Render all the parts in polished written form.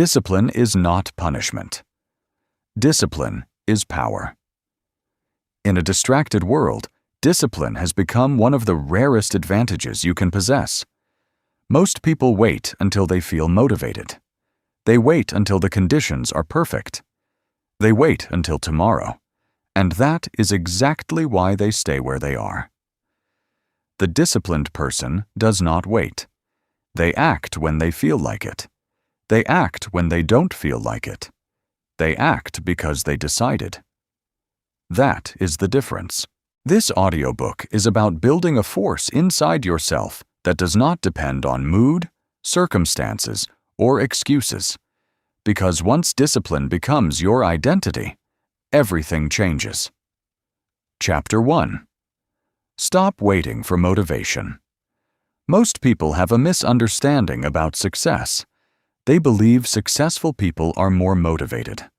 Discipline is not punishment. Discipline is power. In a distracted world, discipline has become one of the rarest advantages you can possess. Most people wait until they feel motivated. They wait until the conditions are perfect. They wait until tomorrow, and that is exactly why they stay where they are. The disciplined person does not wait. They act when they feel like it. They act when they don't feel like it. They act because they decided. That is the difference. This audiobook is about building a force inside yourself that does not depend on mood, circumstances, or excuses. Because once discipline becomes your identity, everything changes. Chapter 1. Stop waiting for motivation. Most people have a misunderstanding about success. They believe successful people are more motivated.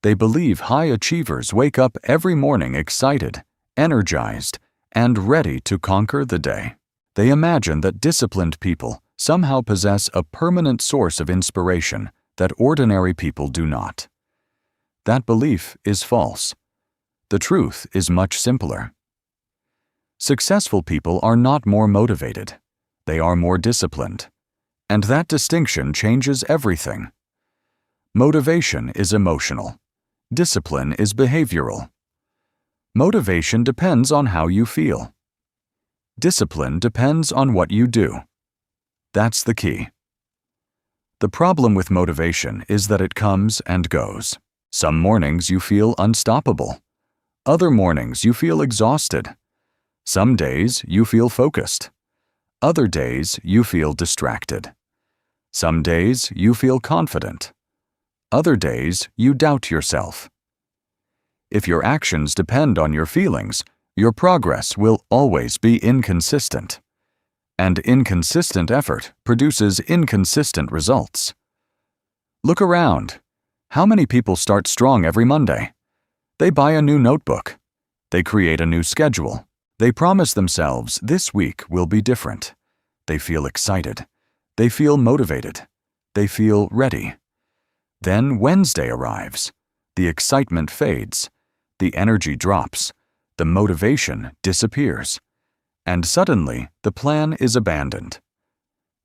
They believe high achievers wake up every morning excited, energized, and ready to conquer the day. They imagine that disciplined people somehow possess a permanent source of inspiration that ordinary people do not. That belief is false. The truth is much simpler. Successful people are not more motivated. They are more disciplined. And that distinction changes everything. Motivation is emotional. Discipline is behavioral. Motivation depends on how you feel. Discipline depends on what you do. That's the key. The problem with motivation is that it comes and goes. Some mornings you feel unstoppable. Other mornings you feel exhausted. Some days you feel focused. Other days you feel distracted. Some days you feel confident. Other days you doubt yourself. If your actions depend on your feelings, your progress will always be inconsistent. And inconsistent effort produces inconsistent results. Look around. How many people start strong every Monday? They buy a new notebook. They create a new schedule. They promise themselves this week will be different. They feel excited. They feel motivated. They feel ready. Then Wednesday arrives. The excitement fades. The energy drops. The motivation disappears. And suddenly, the plan is abandoned.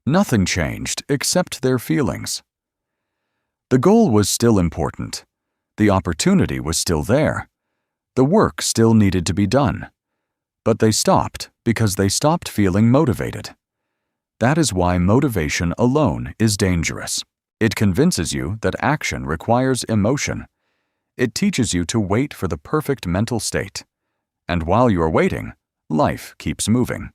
Nothing changed except their feelings. The goal was still important. The opportunity was still there. The work still needed to be done. But they stopped because they stopped feeling motivated. That is why motivation alone is dangerous. It convinces you that action requires emotion. It teaches you to wait for the perfect mental state. And while you're waiting, life keeps moving.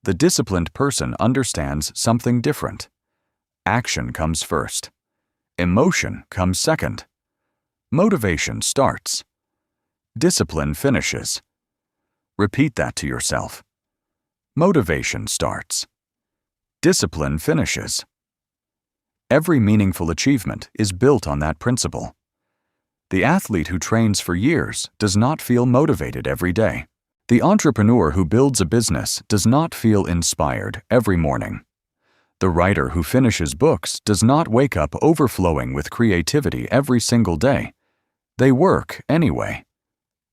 The disciplined person understands something different. Action comes first. Emotion comes second. Motivation starts. Discipline finishes. Repeat that to yourself. Motivation starts. Discipline finishes. Every meaningful achievement is built on that principle. The athlete who trains for years does not feel motivated every day. The entrepreneur who builds a business does not feel inspired every morning. The writer who finishes books does not wake up overflowing with creativity every single day. They work anyway.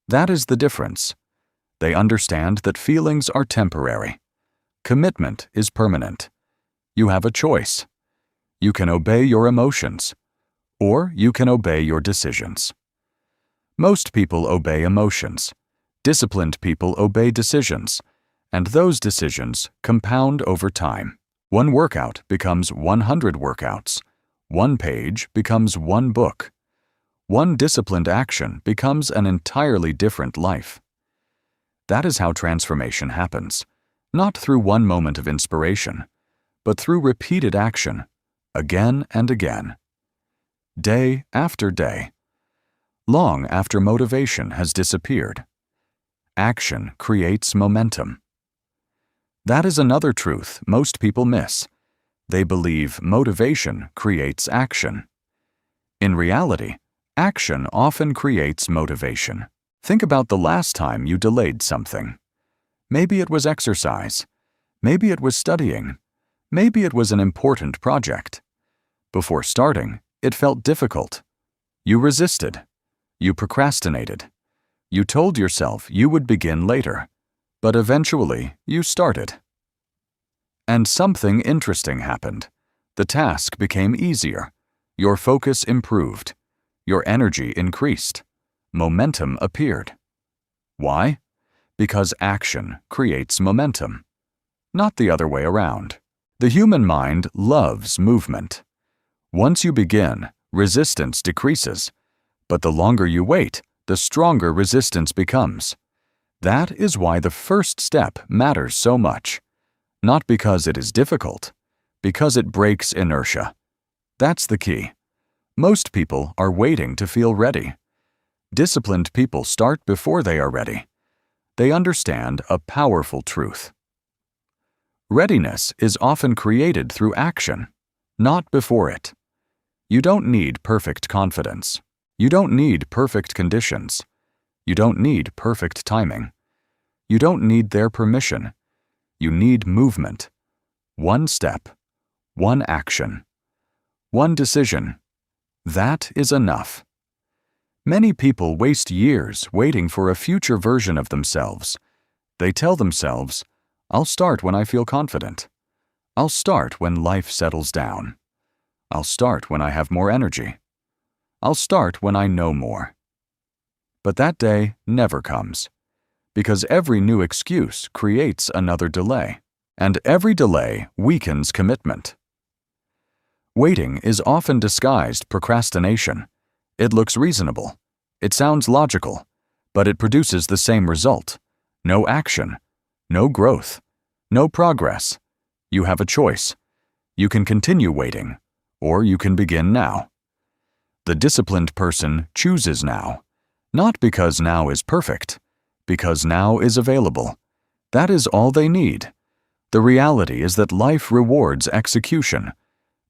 That is the difference. They understand that feelings are temporary. Commitment is permanent. You have a choice. You can obey your emotions, or you can obey your decisions. Most people obey emotions. Disciplined people obey decisions, and those decisions compound over time. One workout becomes 100 workouts. One page becomes one book. One disciplined action becomes an entirely different life. That is how transformation happens, not through one moment of inspiration, but through repeated action, again and again, day after day, long after motivation has disappeared. Action creates momentum. That is another truth most people miss. They believe motivation creates action. In reality, action often creates motivation. Think about the last time you delayed something. Maybe it was exercise. Maybe it was studying. Maybe it was an important project. Before starting, it felt difficult. You resisted. You procrastinated. You told yourself you would begin later, but eventually you started. And something interesting happened. The task became easier. Your focus improved. Your energy increased. Momentum appeared. Why? Because action creates momentum. Not the other way around. The human mind loves movement. Once you begin, resistance decreases. But the longer you wait, the stronger resistance becomes. That is why the first step matters so much. Not because it is difficult, because it breaks inertia. That's the key. Most people are waiting to feel ready. Disciplined people start before they are ready. They understand a powerful truth. Readiness is often created through action, not before it. You don't need perfect confidence. You don't need perfect conditions. You don't need perfect timing. You don't need their permission. You need movement. One step, one action, one decision. That is enough. Many people waste years waiting for a future version of themselves. They tell themselves, "I'll start when I feel confident. I'll start when life settles down. I'll start when I have more energy. I'll start when I know more." But that day never comes, because every new excuse creates another delay, and every delay weakens commitment. Waiting is often disguised procrastination. It looks reasonable. It sounds logical, but it produces the same result. No action, no growth, no progress. You have a choice. You can continue waiting, or you can begin now. The disciplined person chooses now, not because now is perfect, because now is available. That is all they need. The reality is that life rewards execution,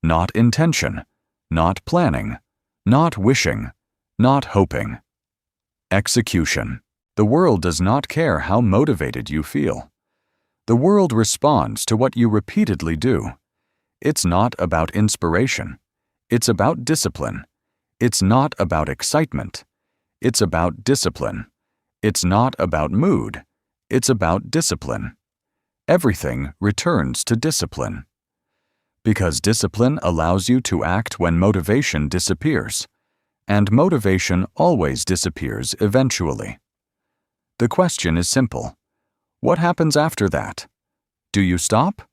not intention, not planning, not wishing, not hoping. Execution. The world does not care how motivated you feel. The world responds to what you repeatedly do. It's not about inspiration. It's about discipline. It's not about excitement. It's about discipline. It's not about mood. It's about discipline. Everything returns to discipline. Because discipline allows you to act when motivation disappears, and motivation always disappears eventually. The question is simple. What happens after that? Do you stop,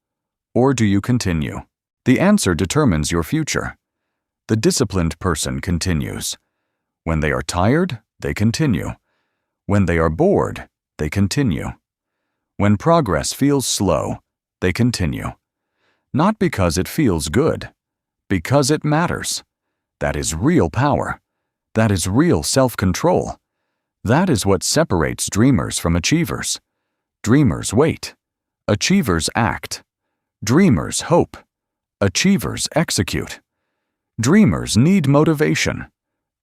or do you continue? The answer determines your future. The disciplined person continues. When they are tired, they continue. When they are bored, they continue. When progress feels slow, they continue. Not because it feels good, because it matters. That is real power. That is real self-control. That is what separates dreamers from achievers. Dreamers wait. Achievers act. Dreamers hope. Achievers execute. Dreamers need motivation.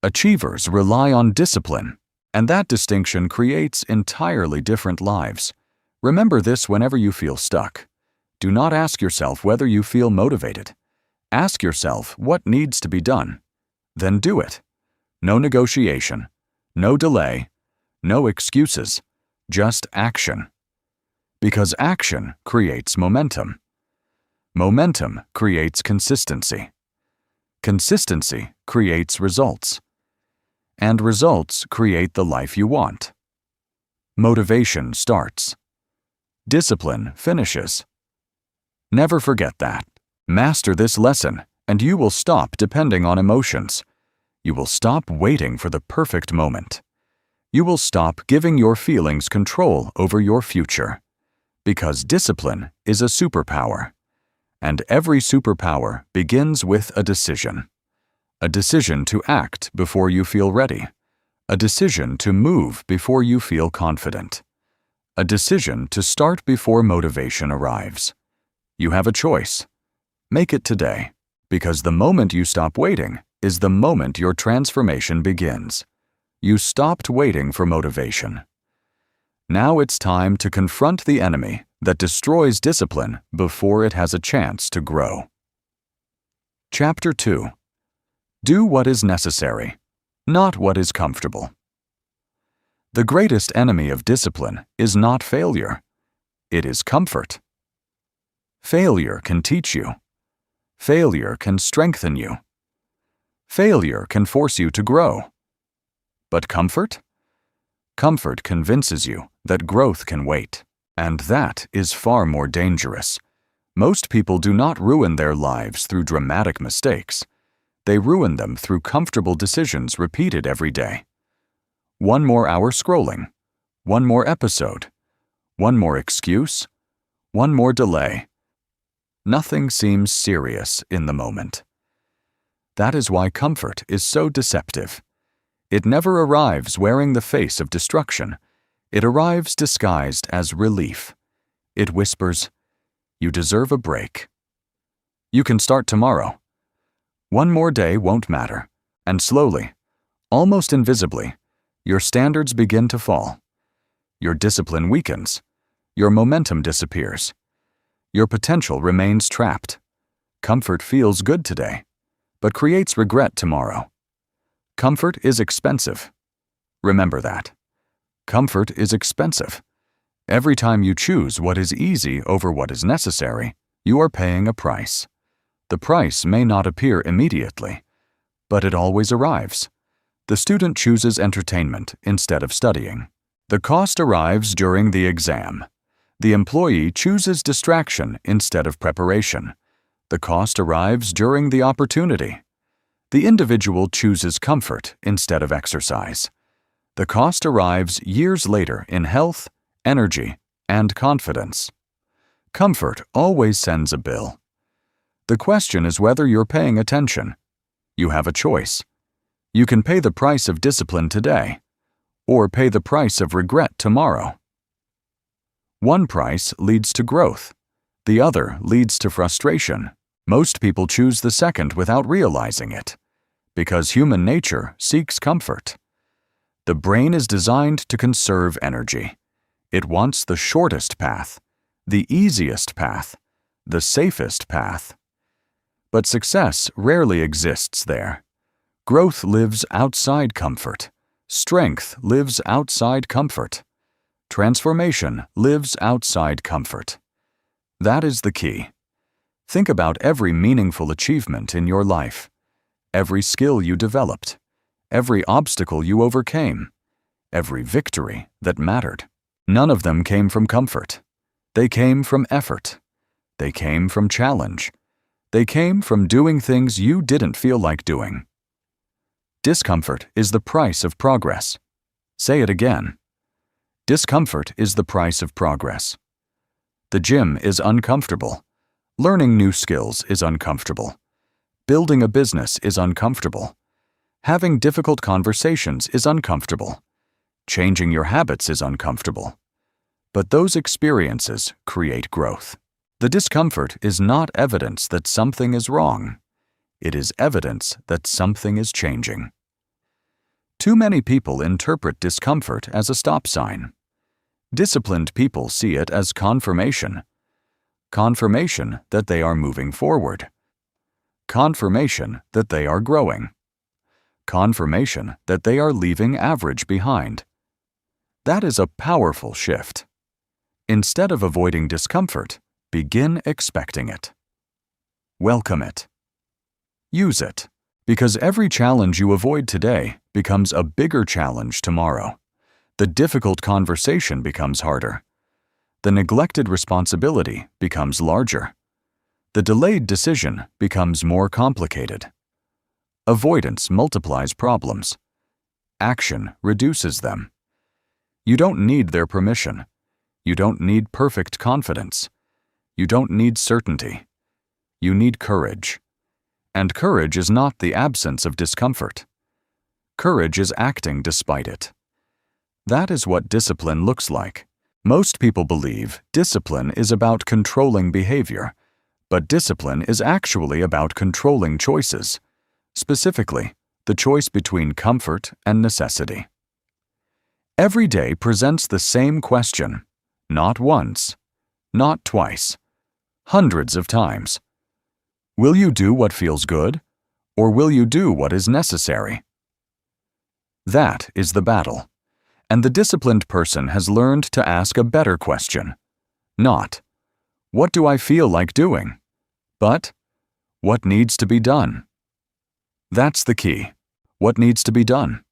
Achievers rely on discipline. And that distinction creates entirely different lives. Remember this whenever you feel stuck. Do not ask yourself whether you feel motivated. Ask yourself what needs to be done. Then do it. No negotiation, no delay, no excuses, just action. Because action creates momentum. Momentum creates consistency. Consistency creates results. And results create the life you want. Motivation starts. Discipline finishes. Never forget that. Master this lesson, and you will stop depending on emotions. You will stop waiting for the perfect moment. You will stop giving your feelings control over your future. Because discipline is a superpower. And every superpower begins with a decision. A decision to act before you feel ready. A decision to move before you feel confident. A decision to start before motivation arrives. You have a choice. Make it today, because the moment you stop waiting is the moment your transformation begins. You stopped waiting for motivation. Now it's time to confront the enemy that destroys discipline before it has a chance to grow. Chapter 2. Do what is necessary, not what is comfortable. The greatest enemy of discipline is not failure. It is comfort. Failure can teach you. Failure can strengthen you. Failure can force you to grow. But comfort? Comfort convinces you that growth can wait, and that is far more dangerous. Most people do not ruin their lives through dramatic mistakes. They ruin them through comfortable decisions repeated every day. One more hour scrolling, one more episode, one more excuse, one more delay. Nothing seems serious in the moment. That is why comfort is so deceptive. It never arrives wearing the face of destruction. It arrives disguised as relief. It whispers, "You deserve a break. You can start tomorrow." One more day won't matter, and slowly, almost invisibly, your standards begin to fall. Your discipline weakens. Your momentum disappears. Your potential remains trapped. Comfort feels good today, but creates regret tomorrow. Comfort is expensive. Remember that. Comfort is expensive. Every time you choose what is easy over what is necessary, you are paying a price. The price may not appear immediately, but it always arrives. The student chooses entertainment instead of studying. The cost arrives during the exam. The employee chooses distraction instead of preparation. The cost arrives during the opportunity. The individual chooses comfort instead of exercise. The cost arrives years later in health, energy, and confidence. Comfort always sends a bill. The question is whether you're paying attention. You have a choice. You can pay the price of discipline today, or pay the price of regret tomorrow. One price leads to growth. The other leads to frustration. Most people choose the second without realizing it, because human nature seeks comfort. The brain is designed to conserve energy. It wants the shortest path, the easiest path, the safest path. But success rarely exists there. Growth lives outside comfort. Strength lives outside comfort. Transformation lives outside comfort. That is the key. Think about every meaningful achievement in your life, every skill you developed, every obstacle you overcame, every victory that mattered. None of them came from comfort. They came from effort. They came from challenge. They came from doing things you didn't feel like doing. Discomfort is the price of progress. Say it again. Discomfort is the price of progress. The gym is uncomfortable. Learning new skills is uncomfortable. Building a business is uncomfortable. Having difficult conversations is uncomfortable. Changing your habits is uncomfortable. But those experiences create growth. The discomfort is not evidence that something is wrong. It is evidence that something is changing. Too many people interpret discomfort as a stop sign. Disciplined people see it as confirmation. Confirmation that they are moving forward. Confirmation that they are growing. Confirmation that they are leaving average behind. That is a powerful shift. Instead of avoiding discomfort, begin expecting it. Welcome it. Use it, because every challenge you avoid today becomes a bigger challenge tomorrow. The difficult conversation becomes harder. The neglected responsibility becomes larger. The delayed decision becomes more complicated. Avoidance multiplies problems. Action reduces them. You don't need their permission. You don't need perfect confidence. You don't need certainty. You need courage. And courage is not the absence of discomfort. Courage is acting despite it. That is what discipline looks like. Most people believe discipline is about controlling behavior, but discipline is actually about controlling choices, specifically, the choice between comfort and necessity. Every day presents the same question, not once, not twice, hundreds of times. Will you do what feels good, or will you do what is necessary? That is the battle, and the disciplined person has learned to ask a better question. Not, what do I feel like doing? But, what needs to be done? That's the key. What needs to be done?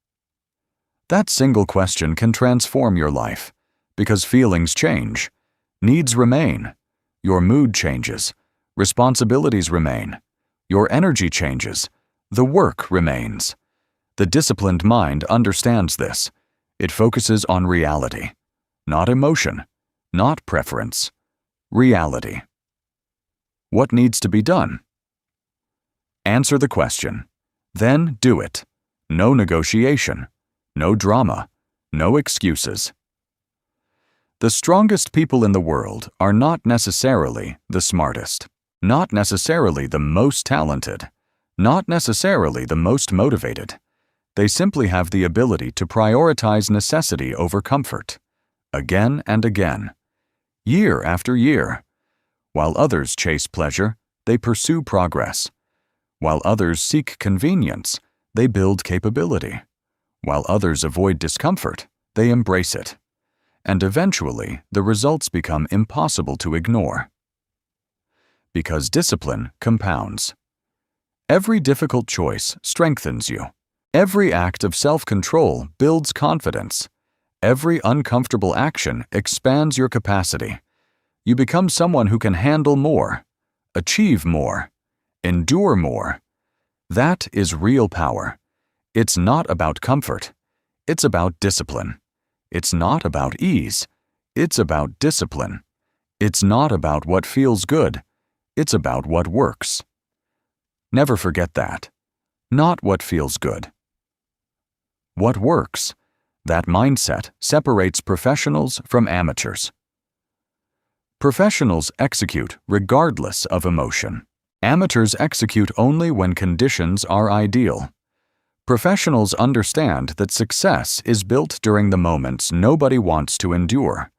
That single question can transform your life, because feelings change, needs remain, your mood changes, responsibilities remain, your energy changes, the work remains. The disciplined mind understands this. It focuses on reality, not emotion, not preference, reality. What needs to be done? Answer the question, then do it. No negotiation, no drama, no excuses. The strongest people in the world are not necessarily the smartest, not necessarily the most talented, not necessarily the most motivated. They simply have the ability to prioritize necessity over comfort, again and again, year after year. While others chase pleasure, they pursue progress. While others seek convenience, they build capability. While others avoid discomfort, they embrace it. And eventually, the results become impossible to ignore. Because discipline compounds. Every difficult choice strengthens you. Every act of self-control builds confidence. Every uncomfortable action expands your capacity. You become someone who can handle more, achieve more, endure more. That is real power. It's not about comfort. It's about discipline. It's not about ease. It's about discipline. It's not about what feels good. It's about what works. Never forget that. Not what feels good. What works? That mindset separates professionals from amateurs. Professionals execute regardless of emotion. Amateurs execute only when conditions are ideal. Professionals understand that success is built during the moments nobody wants to endure.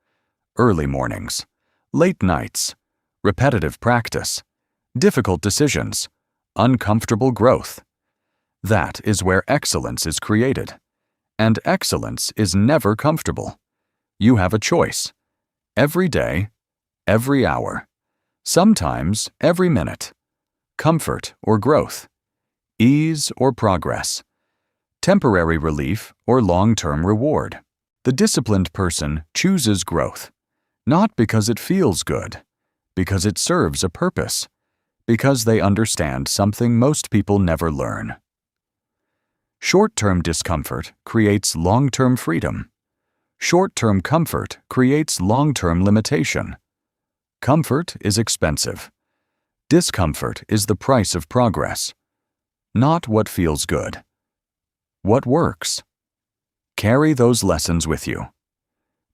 Early mornings, late nights, repetitive practice, difficult decisions, uncomfortable growth. That is where excellence is created. And excellence is never comfortable. You have a choice. Every day, every hour, sometimes every minute. Comfort or growth, ease or progress, temporary relief or long-term reward. The disciplined person chooses growth, not because it feels good, because it serves a purpose, because they understand something most people never learn. Short-term discomfort creates long-term freedom. Short-term comfort creates long-term limitation. Comfort is expensive. Discomfort is the price of progress. Not what feels good. What works? Carry those lessons with you.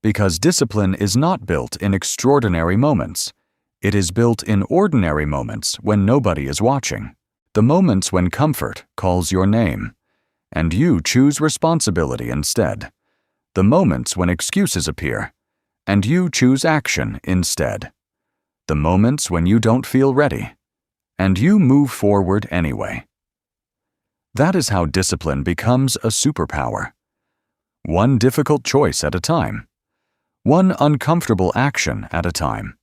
Because discipline is not built in extraordinary moments. It is built in ordinary moments when nobody is watching. The moments when comfort calls your name, and you choose responsibility instead. The moments when excuses appear, and you choose action instead. The moments when you don't feel ready, and you move forward anyway. That is how discipline becomes a superpower. One difficult choice at a time. One uncomfortable action at a time.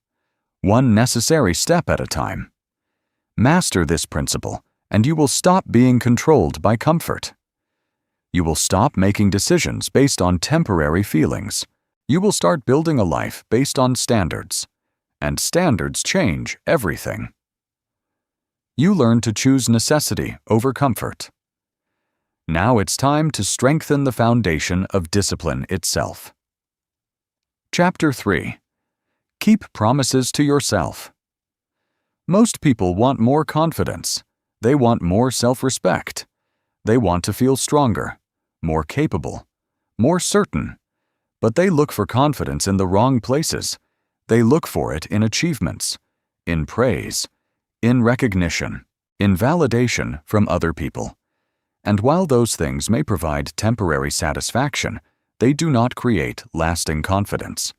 One necessary step at a time. Master this principle, and you will stop being controlled by comfort. You will stop making decisions based on temporary feelings. You will start building a life based on standards. And standards change everything. You learn to choose necessity over comfort. Now it's time to strengthen the foundation of discipline itself. Chapter 3. Keep promises to yourself. Most people want more confidence. They want more self-respect. They want to feel stronger, more capable, more certain. But they look for confidence in the wrong places. They look for it in achievements, in praise, in recognition, in validation from other people. And while those things may provide temporary satisfaction, they do not create lasting confidence.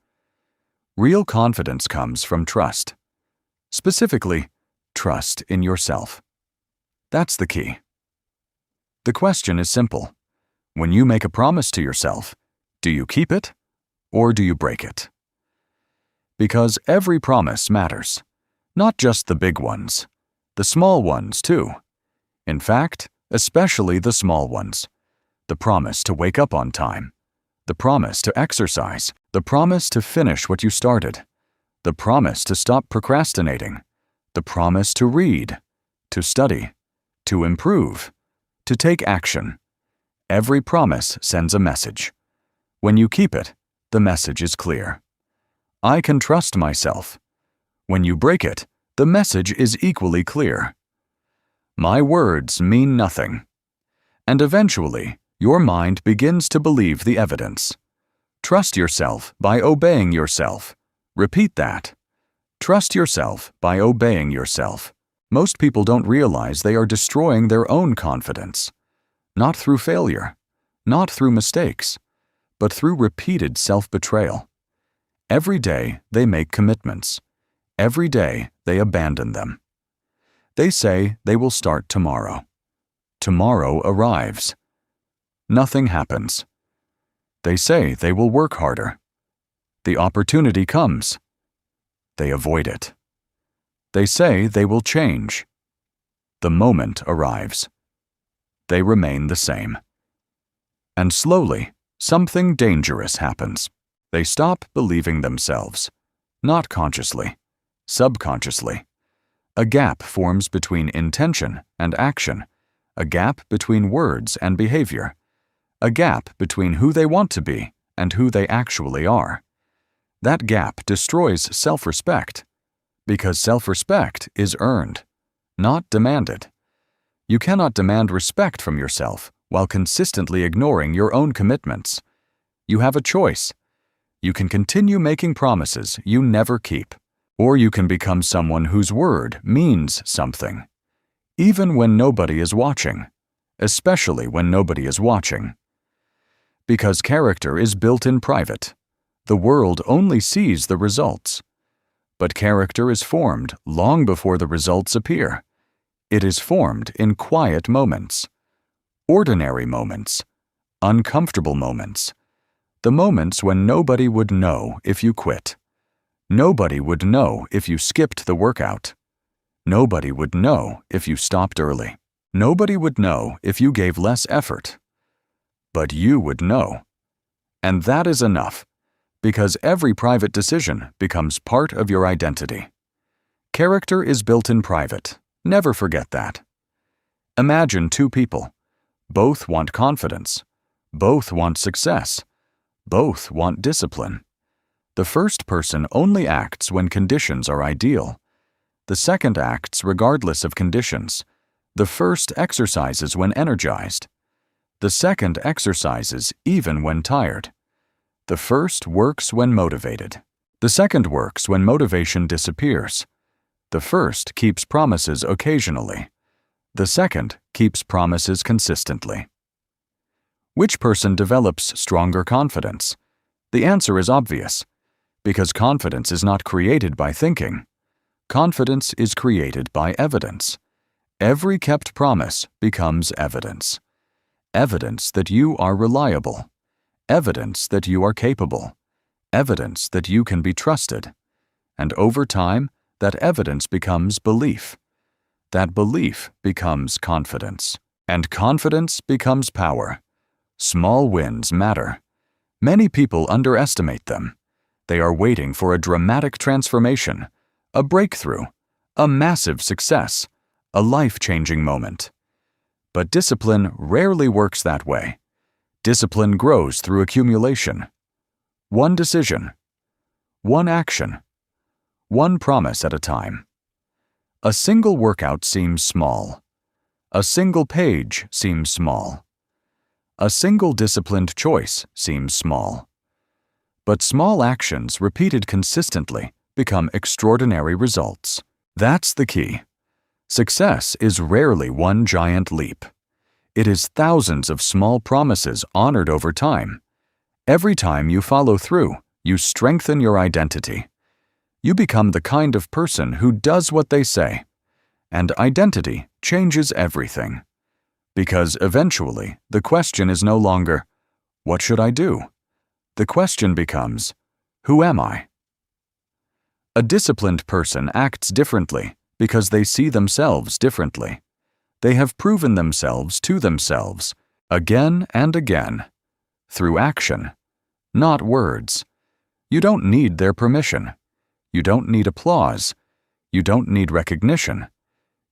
Real confidence comes from trust. Specifically, trust in yourself. That's the key. The question is simple. When you make a promise to yourself, do you keep it or do you break it? Because every promise matters, not just the big ones, the small ones too. In fact, especially the small ones. The promise to wake up on time, the promise to exercise, the promise to finish what you started, the promise to stop procrastinating, the promise to read, to study, to improve, to take action. Every promise sends a message. When you keep it, the message is clear. I can trust myself. When you break it, the message is equally clear. My words mean nothing. And eventually, your mind begins to believe the evidence. Trust yourself by obeying yourself. Repeat that. Trust yourself by obeying yourself. Most people don't realize they are destroying their own confidence. Not through failure, not through mistakes, but through repeated self-betrayal. Every day they make commitments. Every day they abandon them. They say they will start tomorrow. Tomorrow arrives. Nothing happens. They say they will work harder. The opportunity comes. They avoid it. They say they will change. The moment arrives. They remain the same. And slowly, something dangerous happens. They stop believing themselves, not consciously, subconsciously. A gap forms between intention and action, a gap between words and behavior, a gap between who they want to be and who they actually are. That gap destroys self-respect, because self-respect is earned, not demanded. You cannot demand respect from yourself while consistently ignoring your own commitments. You have a choice. You can continue making promises you never keep, or you can become someone whose word means something, even when nobody is watching, especially when nobody is watching. Because character is built in private, the world only sees the results. But character is formed long before the results appear. It is formed in quiet moments, ordinary moments, uncomfortable moments, the moments when nobody would know if you quit. Nobody would know if you skipped the workout. Nobody would know if you stopped early. Nobody would know if you gave less effort. But you would know. And that is enough, because every private decision becomes part of your identity. Character is built in private. Never forget that. Imagine two people. Both want confidence. Both want success. Both want discipline. The first person only acts when conditions are ideal. The second acts regardless of conditions. The first exercises when energized. The second exercises even when tired. The first works when motivated. The second works when motivation disappears. The first keeps promises occasionally. The second keeps promises consistently. Which person develops stronger confidence? The answer is obvious, because confidence is not created by thinking. Confidence is created by evidence. Every kept promise becomes evidence. Evidence that you are reliable. Evidence that you are capable. Evidence that you can be trusted. And over time, that evidence becomes belief. That belief becomes confidence. And confidence becomes power. Small wins matter. Many people underestimate them. They are waiting for a dramatic transformation, a breakthrough, a massive success, a life-changing moment. But discipline rarely works that way. Discipline grows through accumulation. One decision, one action, one promise at a time. A single workout seems small. A single page seems small. A single disciplined choice seems small. But small actions repeated consistently become extraordinary results. That's the key. Success is rarely one giant leap. It is thousands of small promises honored over time. Every time you follow through, you strengthen your identity. You become the kind of person who does what they say. And identity changes everything. Because eventually, the question is no longer, "What should I do?" The question becomes, "Who am I?" A disciplined person acts differently because they see themselves differently. They have proven themselves to themselves, again and again, through action, not words. You don't need their permission. You don't need applause. You don't need recognition.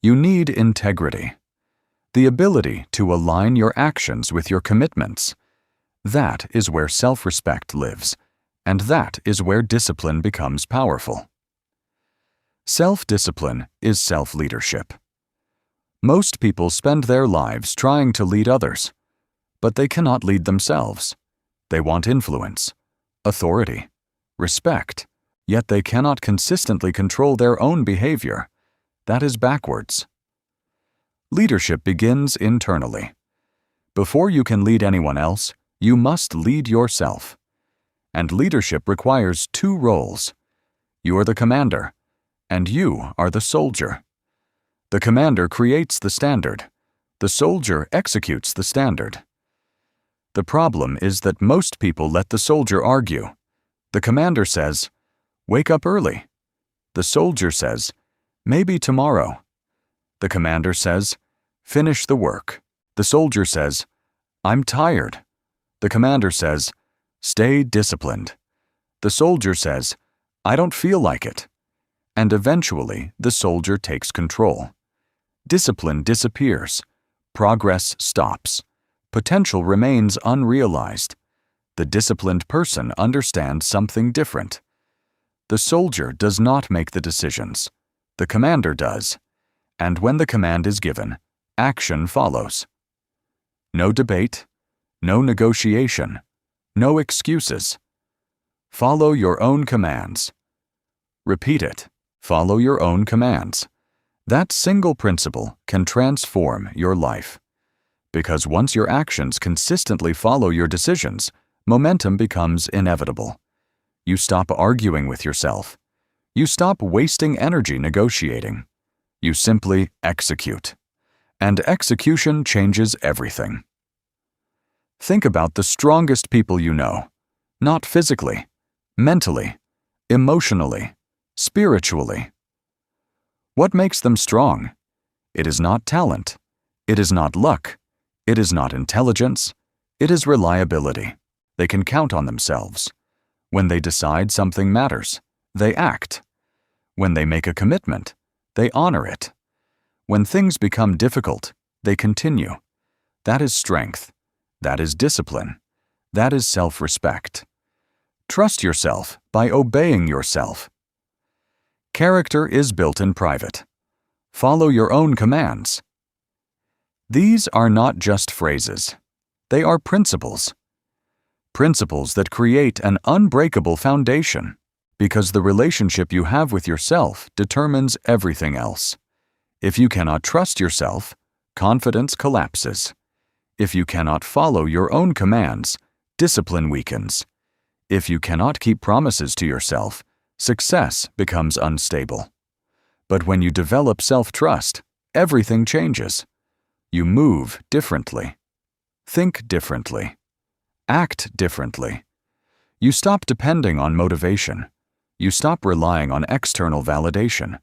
You need integrity. The ability to align your actions with your commitments. That is where self-respect lives, and that is where discipline becomes powerful. Self-discipline is self-leadership. Most people spend their lives trying to lead others, but they cannot lead themselves. They want influence, authority, respect, yet they cannot consistently control their own behavior. That is backwards. Leadership begins internally. Before you can lead anyone else, you must lead yourself. And leadership requires two roles. You are the commander, and you are the soldier. The commander creates the standard. The soldier executes the standard. The problem is that most people let the soldier argue. The commander says, "Wake up early." The soldier says, "Maybe tomorrow." The commander says, "Finish the work." The soldier says, "I'm tired." The commander says, "Stay disciplined." The soldier says, "I don't feel like it." And eventually, the soldier takes control. Discipline disappears. Progress stops. Potential remains unrealized. The disciplined person understands something different. The soldier does not make the decisions. The commander does. And when the command is given, action follows. No debate, no negotiation, no excuses. Follow your own commands. Repeat it. Follow your own commands. That single principle can transform your life. Because once your actions consistently follow your decisions, momentum becomes inevitable. You stop arguing with yourself. You stop wasting energy negotiating. You simply execute. And execution changes everything. Think about the strongest people you know. Not physically, mentally, emotionally, spiritually. What makes them strong? It is not talent. It is not luck. It is not intelligence. It is reliability. They can count on themselves. When they decide something matters, they act. When they make a commitment, they honor it. When things become difficult, they continue. That is strength. That is discipline. That is self-respect. Trust yourself by obeying yourself. Character is built in private. Follow your own commands. These are not just phrases. They are principles. Principles that create an unbreakable foundation, because the relationship you have with yourself determines everything else. If you cannot trust yourself, confidence collapses. If you cannot follow your own commands, discipline weakens. If you cannot keep promises to yourself, success becomes unstable. But when you develop self-trust, everything changes. You move differently. Think differently. Act differently. You stop depending on motivation. You stop relying on external validation.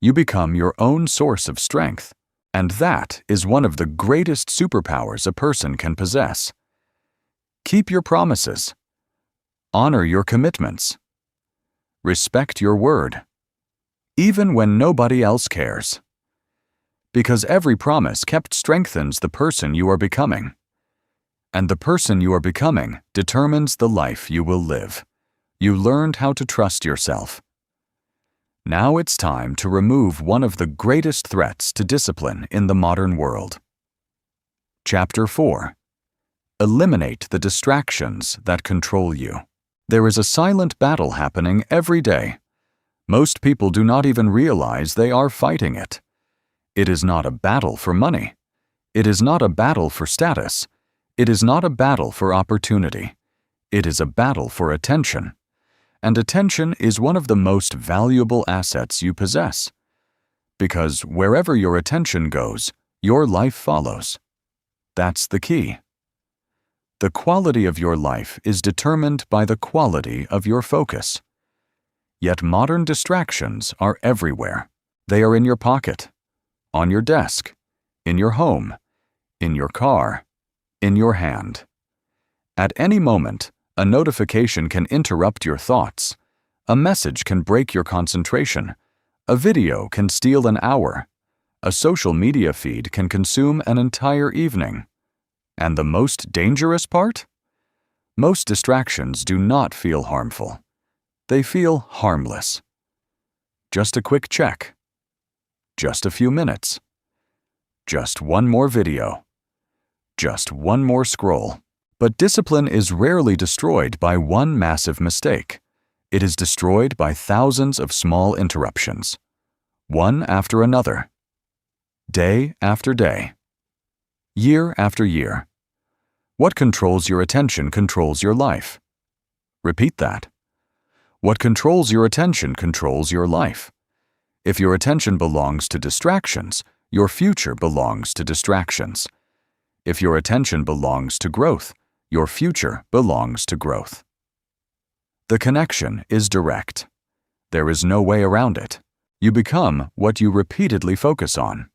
You become your own source of strength, and that is one of the greatest superpowers a person can possess. Keep your promises. Honor your commitments. Respect your word, even when nobody else cares. Because every promise kept strengthens the person you are becoming. And the person you are becoming determines the life you will live. You learned how to trust yourself. Now it's time to remove one of the greatest threats to discipline in the modern world. Chapter 4. Eliminate the distractions that control you. There is a silent battle happening every day. Most people do not even realize they are fighting it. It is not a battle for money. It is not a battle for status. It is not a battle for opportunity. It is a battle for attention. And attention is one of the most valuable assets you possess. Because wherever your attention goes, your life follows. That's the key. The quality of your life is determined by the quality of your focus. Yet modern distractions are everywhere. They are in your pocket, on your desk, in your home, in your car, in your hand. At any moment, a notification can interrupt your thoughts. A message can break your concentration. A video can steal an hour. A social media feed can consume an entire evening. And the most dangerous part? Most distractions do not feel harmful. They feel harmless. Just a quick check. Just a few minutes. Just one more video. Just one more scroll. But discipline is rarely destroyed by one massive mistake. It is destroyed by thousands of small interruptions, one after another, day after day, year after year. What controls your attention controls your life. Repeat that. What controls your attention controls your life. If your attention belongs to distractions, your future belongs to distractions. If your attention belongs to growth, your future belongs to growth. The connection is direct. There is no way around it. You become what you repeatedly focus on.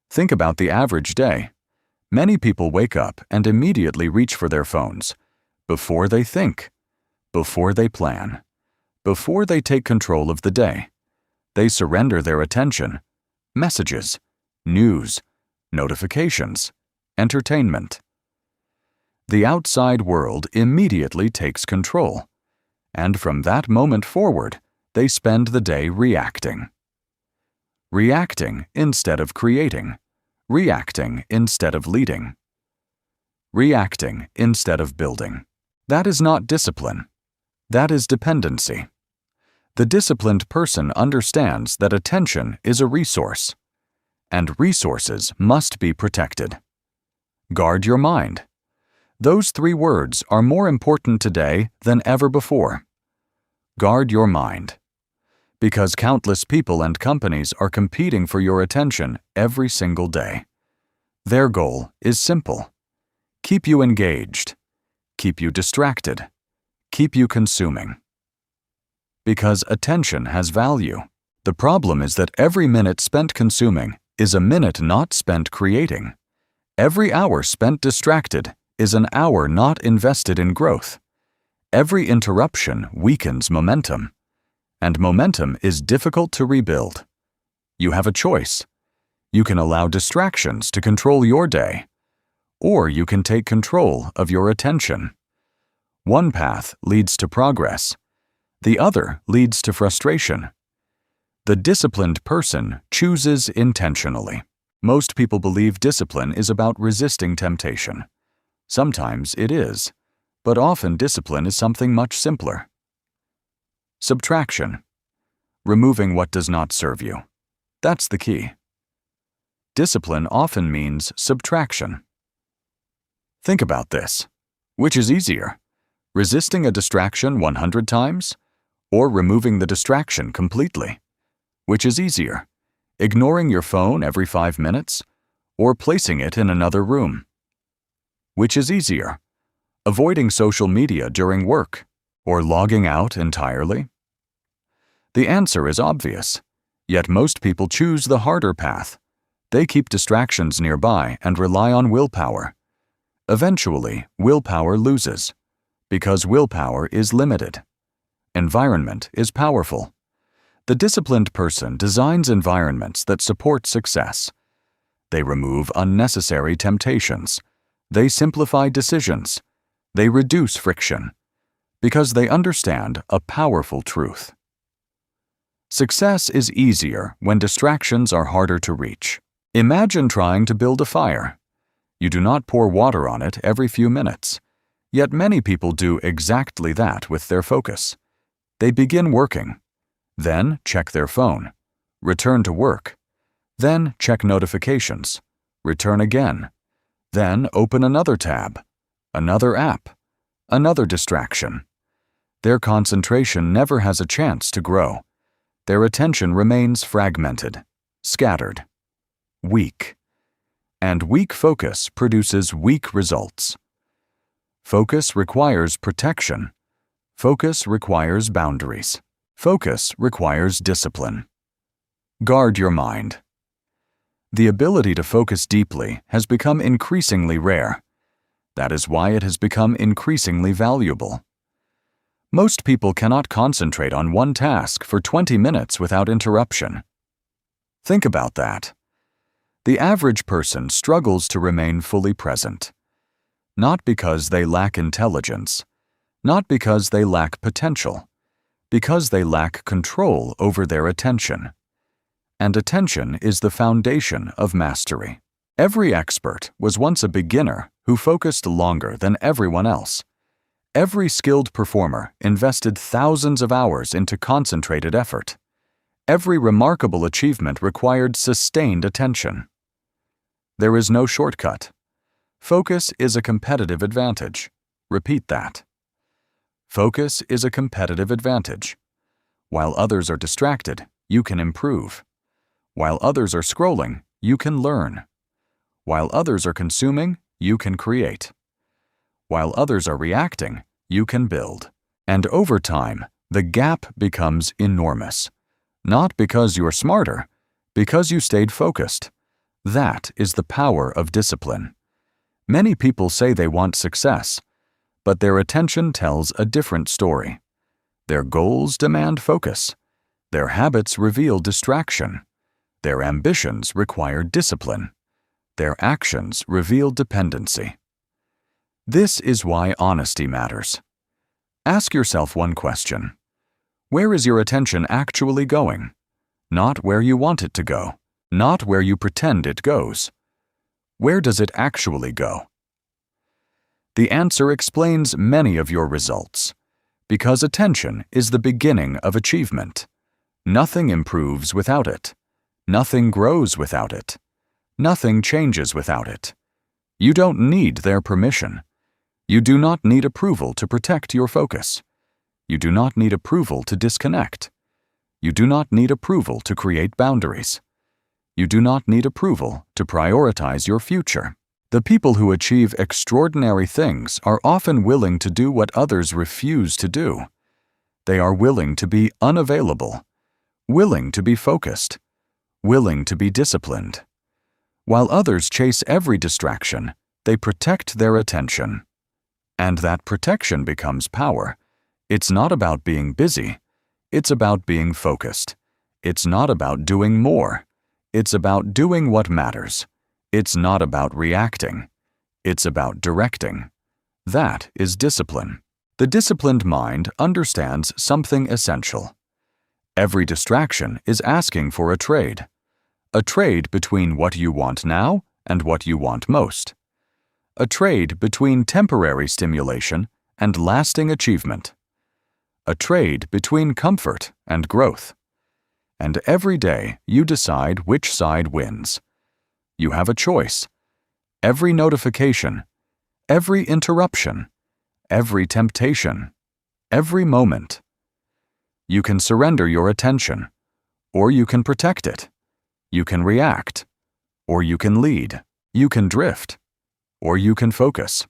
Think about the average day. Many people wake up and immediately reach for their phones, before they think, before they plan, before they take control of the day. They surrender their attention, messages, news, notifications, entertainment. The outside world immediately takes control, and from that moment forward, they spend the day reacting. Reacting instead of creating. Reacting instead of leading. Reacting instead of building. That is not discipline. That is dependency. The disciplined person understands that attention is a resource, and resources must be protected. Guard your mind. Those 3 words are more important today than ever before. Guard your mind. Because countless people and companies are competing for your attention every single day. Their goal is simple: keep you engaged, keep you distracted, keep you consuming. Because attention has value. The problem is that every minute spent consuming is a minute not spent creating. Every hour spent distracted is an hour not invested in growth. Every interruption weakens momentum, and momentum is difficult to rebuild. You have a choice. You can allow distractions to control your day, or you can take control of your attention. One path leads to progress. The other leads to frustration. The disciplined person chooses intentionally. Most people believe discipline is about resisting temptation. Sometimes it is, but often discipline is something much simpler. Subtraction. Removing what does not serve you. That's the key. Discipline often means subtraction. Think about this. Which is easier? Resisting a distraction 100 times? Or removing the distraction completely? Which is easier? Ignoring your phone every 5 minutes? Or placing it in another room? Which is easier? Avoiding social media during work? Or logging out entirely? The answer is obvious, yet most people choose the harder path. They keep distractions nearby and rely on willpower. Eventually, willpower loses, because willpower is limited. Environment is powerful. The disciplined person designs environments that support success. They remove unnecessary temptations. They simplify decisions. They reduce friction, because they understand a powerful truth. Success is easier when distractions are harder to reach. Imagine trying to build a fire. You do not pour water on it every few minutes, yet many people do exactly that with their focus. They begin working, then check their phone, return to work, then check notifications, return again, then open another tab, another app, another distraction. Their concentration never has a chance to grow. Their attention remains fragmented. scattered, weak. And weak focus produces weak results. Focus requires protection. Focus requires boundaries. Focus requires discipline. Guard your mind. The ability to focus deeply has become increasingly rare. That is why it has become increasingly valuable. Most people cannot concentrate on one task for 20 minutes without interruption. Think about that. The average person struggles to remain fully present. Not because they lack intelligence, not because they lack potential, because they lack control over their attention. And attention is the foundation of mastery. Every expert was once a beginner who focused longer than everyone else. Every skilled performer invested thousands of hours into concentrated effort. Every remarkable achievement required sustained attention. There is no shortcut. Focus is a competitive advantage. Repeat that. Focus is a competitive advantage. While others are distracted, you can improve. While others are scrolling, you can learn. While others are consuming, you can create. While others are reacting, you can build. And over time, the gap becomes enormous. Not because you're smarter, because you stayed focused. That is the power of discipline. Many people say they want success, but their attention tells a different story. Their goals demand focus. Their habits reveal distraction. Their ambitions require discipline. Their actions reveal dependency. This is why honesty matters. Ask yourself one question. Where is your attention actually going? Not where you want it to go. Not where you pretend it goes. Where does it actually go? The answer explains many of your results. Because attention is the beginning of achievement. Nothing improves without it. Nothing grows without it. Nothing changes without it. You don't need their permission. You do not need approval to protect your focus. You do not need approval to disconnect. You do not need approval to create boundaries. You do not need approval to prioritize your future. The people who achieve extraordinary things are often willing to do what others refuse to do. They are willing to be unavailable, willing to be focused, willing to be disciplined. While others chase every distraction, they protect their attention. And that protection becomes power. It's not about being busy. It's about being focused. It's not about doing more. It's about doing what matters. It's not about reacting. It's about directing. That is discipline. The disciplined mind understands something essential. Every distraction is asking for a trade between what you want now and what you want most. A trade between temporary stimulation and lasting achievement. A trade between comfort and growth. And every day you decide which side wins. You have a choice. Every notification, every interruption, every temptation, every moment. You can surrender your attention, or you can protect it. You can react, or you can lead. You can drift, or you can focus.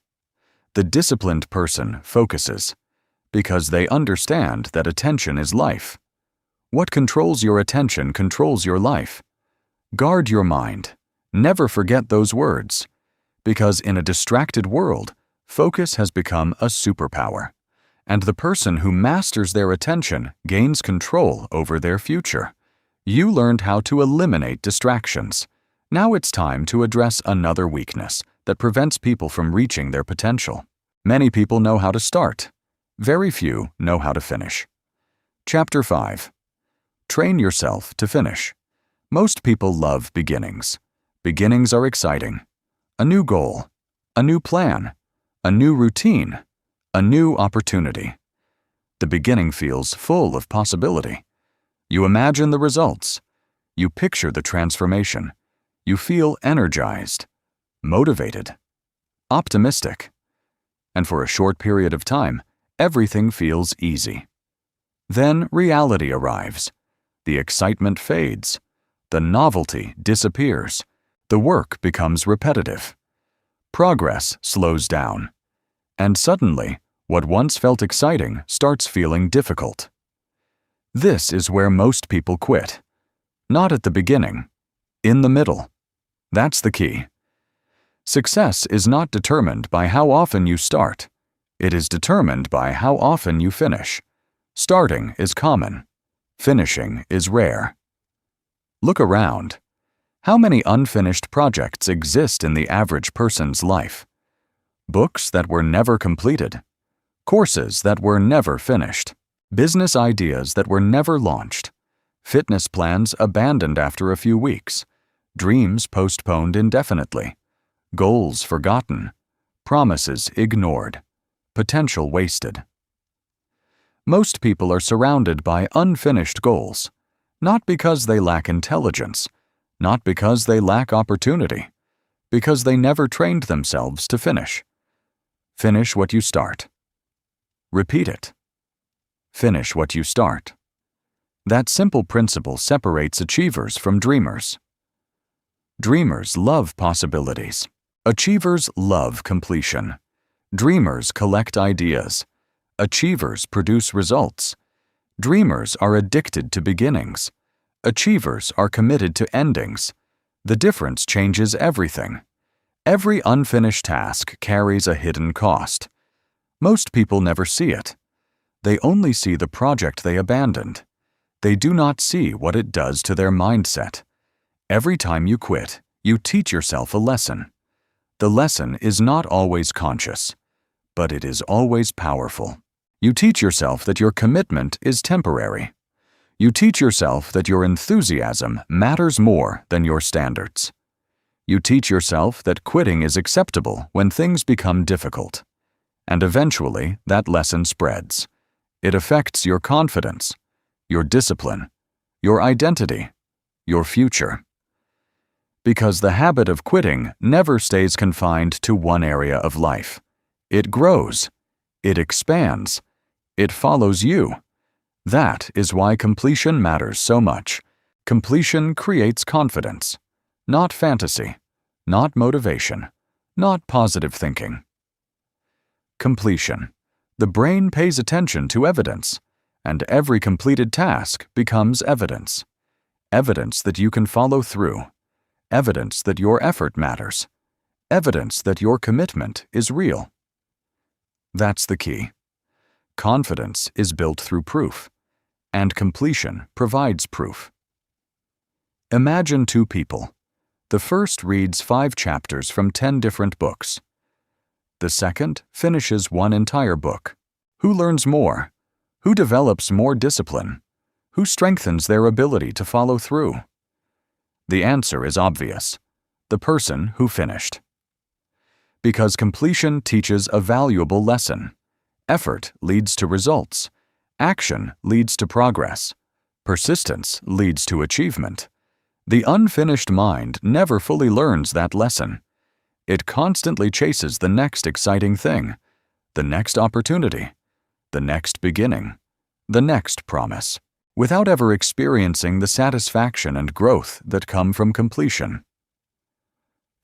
The disciplined person focuses because they understand that attention is life. What controls your attention controls your life. Guard your mind. Never forget those words, because in a distracted world, focus has become a superpower, and the person who masters their attention gains control over their future. You learned how to eliminate distractions. Now it's time to address another weakness that prevents people from reaching their potential. Many people know how to start. Very few know how to finish. Chapter 5. Train yourself to finish. Most people love beginnings. Beginnings are exciting. A new goal, a new plan, a new routine, a new opportunity. The beginning feels full of possibility. You imagine the results. You picture the transformation. You feel energized, motivated, optimistic. And for a short period of time, everything feels easy. Then reality arrives. The excitement fades. The novelty disappears. The work becomes repetitive. Progress slows down. And suddenly, what once felt exciting starts feeling difficult. This is where most people quit. Not at the beginning. In the middle. That's the key. Success is not determined by how often you start. It is determined by how often you finish. Starting is common. Finishing is rare. Look around. How many unfinished projects exist in the average person's life? Books that were never completed. Courses that were never finished. Business ideas that were never launched. Fitness plans abandoned after a few weeks. Dreams postponed indefinitely. Goals forgotten. Promises ignored. Potential wasted. Most people are surrounded by unfinished goals, not because they lack intelligence, not because they lack opportunity, because they never trained themselves to finish. Finish what you start. Repeat it. Finish what you start. That simple principle separates achievers from dreamers. Dreamers love possibilities. Achievers love completion. Dreamers collect ideas. Achievers produce results. Dreamers are addicted to beginnings. Achievers are committed to endings. The difference changes everything. Every unfinished task carries a hidden cost. Most people never see it. They only see the project they abandoned. They do not see what it does to their mindset. Every time you quit, you teach yourself a lesson. The lesson is not always conscious, but it is always powerful. You teach yourself that your commitment is temporary. You teach yourself that your enthusiasm matters more than your standards. You teach yourself that quitting is acceptable when things become difficult. And eventually, that lesson spreads. It affects your confidence, your discipline, your identity, your future. Because the habit of quitting never stays confined to one area of life. It grows. It expands. It follows you. That is why completion matters so much. Completion creates confidence, not fantasy, not motivation, not positive thinking. Completion. The brain pays attention to evidence, and every completed task becomes evidence. Evidence that you can follow through. Evidence that your effort matters. Evidence that your commitment is real. That's the key. Confidence is built through proof, and completion provides proof. Imagine two people. The first reads 5 chapters from 10 different books. The second finishes one entire book. Who learns more? Who develops more discipline? Who strengthens their ability to follow through? The answer is obvious. The person who finished. Because completion teaches a valuable lesson. Effort leads to results. Action leads to progress. Persistence leads to achievement. The unfinished mind never fully learns that lesson. It constantly chases the next exciting thing, the next opportunity, the next beginning, the next promise, without ever experiencing the satisfaction and growth that come from completion.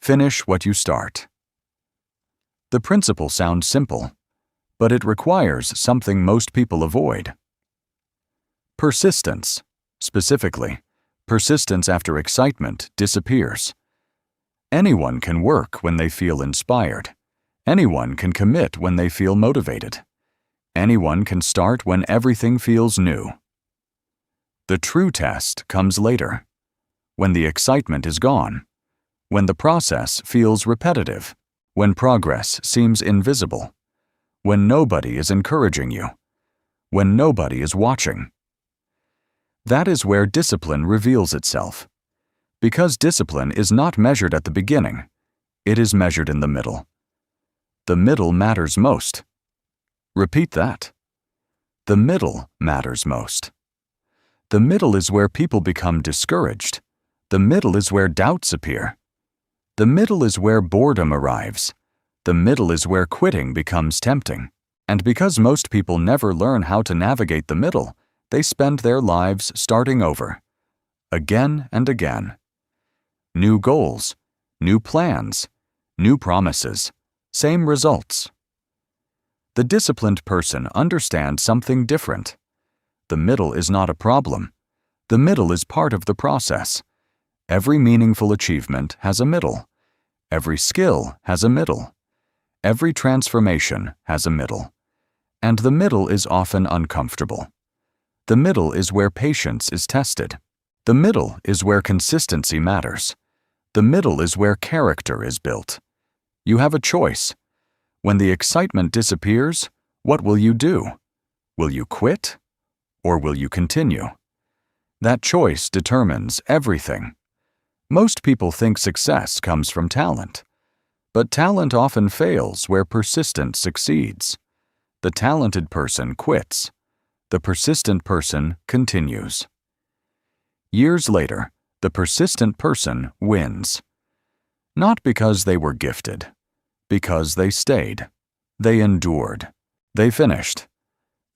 Finish what you start. The principle sounds simple, but it requires something most people avoid. Persistence, specifically, persistence after excitement disappears. Anyone can work when they feel inspired. Anyone can commit when they feel motivated. Anyone can start when everything feels new. The true test comes later, when the excitement is gone, when the process feels repetitive, when progress seems invisible, when nobody is encouraging you, when nobody is watching. That is where discipline reveals itself. Because discipline is not measured at the beginning, it is measured in the middle. The middle matters most. Repeat that. The middle matters most. The middle is where people become discouraged. The middle is where doubts appear. The middle is where boredom arrives. The middle is where quitting becomes tempting. And because most people never learn how to navigate the middle, they spend their lives starting over. again and again. New goals, new plans, new promises, same results. The disciplined person understands something different. The middle is not a problem. The middle is part of the process. Every meaningful achievement has a middle. Every skill has a middle. Every transformation has a middle. And the middle is often uncomfortable. The middle is where patience is tested. The middle is where consistency matters. The middle is where character is built. You have a choice. When the excitement disappears, what will you do? Will you quit? Or will you continue? That choice determines everything. Most people think success comes from talent. But talent often fails where persistence succeeds. The talented person quits. The persistent person continues. Years later, the persistent person wins. Not because they were gifted, because they stayed. They endured. They finished.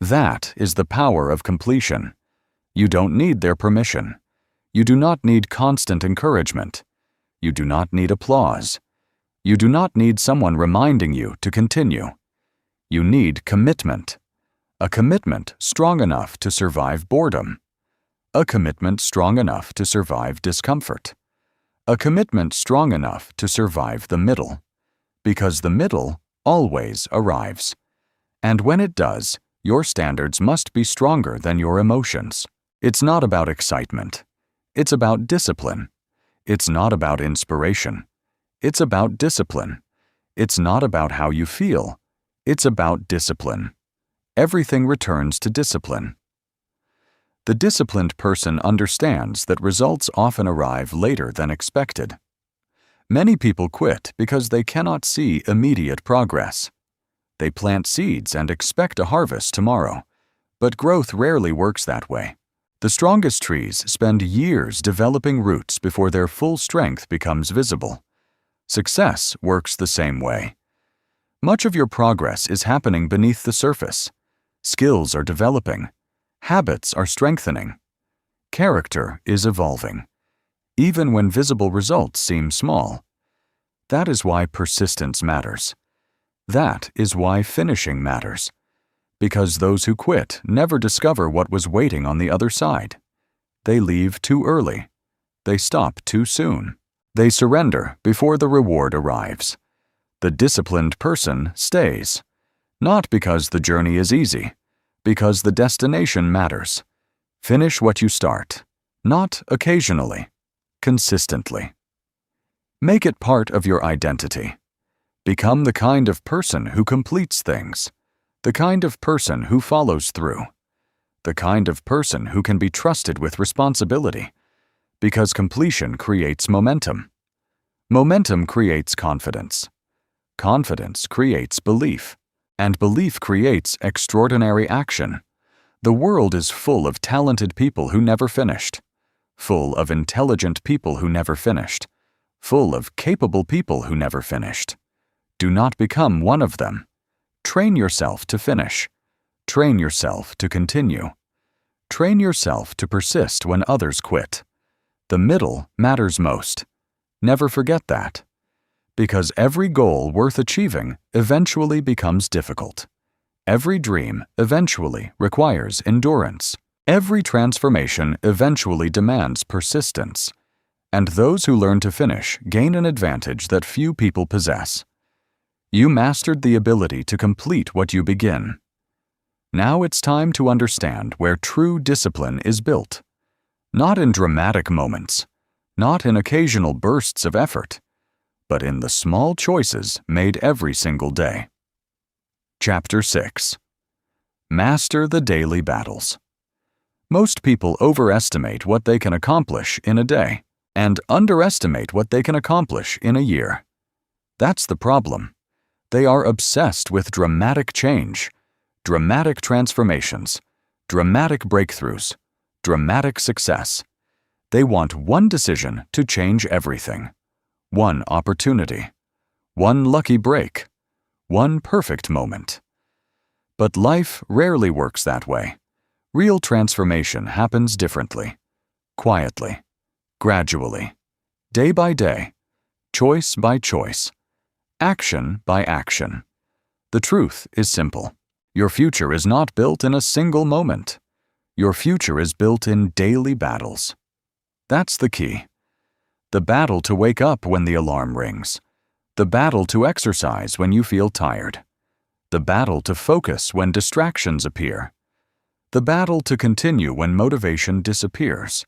That is the power of completion. You don't need their permission. You do not need constant encouragement. You do not need applause. You do not need someone reminding you to continue. You need commitment. A commitment strong enough to survive boredom. A commitment strong enough to survive discomfort. A commitment strong enough to survive the middle. Because the middle always arrives. And when it does, your standards must be stronger than your emotions. It's not about excitement. It's about discipline. It's not about inspiration. It's about discipline. It's not about how you feel. It's about discipline. Everything returns to discipline. The disciplined person understands that results often arrive later than expected. Many people quit because they cannot see immediate progress. They plant seeds and expect a harvest tomorrow, but growth rarely works that way. The strongest trees spend years developing roots before their full strength becomes visible. Success works the same way. Much of your progress is happening beneath the surface. Skills are developing. Habits are strengthening. Character is evolving, even when visible results seem small. That is why persistence matters. That is why finishing matters. Because those who quit never discover what was waiting on the other side. They leave too early. They stop too soon. They surrender before the reward arrives. The disciplined person stays, not because the journey is easy, because the destination matters. Finish what you start, not occasionally, consistently. Make it part of your identity. Become the kind of person who completes things, the kind of person who follows through, the kind of person who can be trusted with responsibility, because completion creates momentum. Momentum creates confidence. Confidence creates belief, and belief creates extraordinary action. The world is full of talented people who never finished, full of intelligent people who never finished, full of capable people who never finished. Do not become one of them. Train yourself to finish. Train yourself to continue. Train yourself to persist when others quit. The middle matters most. Never forget that. Because every goal worth achieving eventually becomes difficult. Every dream eventually requires endurance. Every transformation eventually demands persistence. And those who learn to finish gain an advantage that few people possess. You mastered the ability to complete what you begin. Now it's time to understand where true discipline is built. Not in dramatic moments, not in occasional bursts of effort, but in the small choices made every single day. Chapter 6. Master the daily battles. Most people overestimate what they can accomplish in a day and underestimate what they can accomplish in a year. That's the problem. They are obsessed with dramatic change, dramatic transformations, dramatic breakthroughs, dramatic success. They want one decision to change everything, one opportunity, one lucky break, one perfect moment. But life rarely works that way. Real transformation happens differently. quietly, gradually, day by day, choice by choice, action by action. The truth is simple. Your future is not built in a single moment. Your future is built in daily battles. That's the key. The battle to wake up when the alarm rings. The battle to exercise when you feel tired. The battle to focus when distractions appear. The battle to continue when motivation disappears.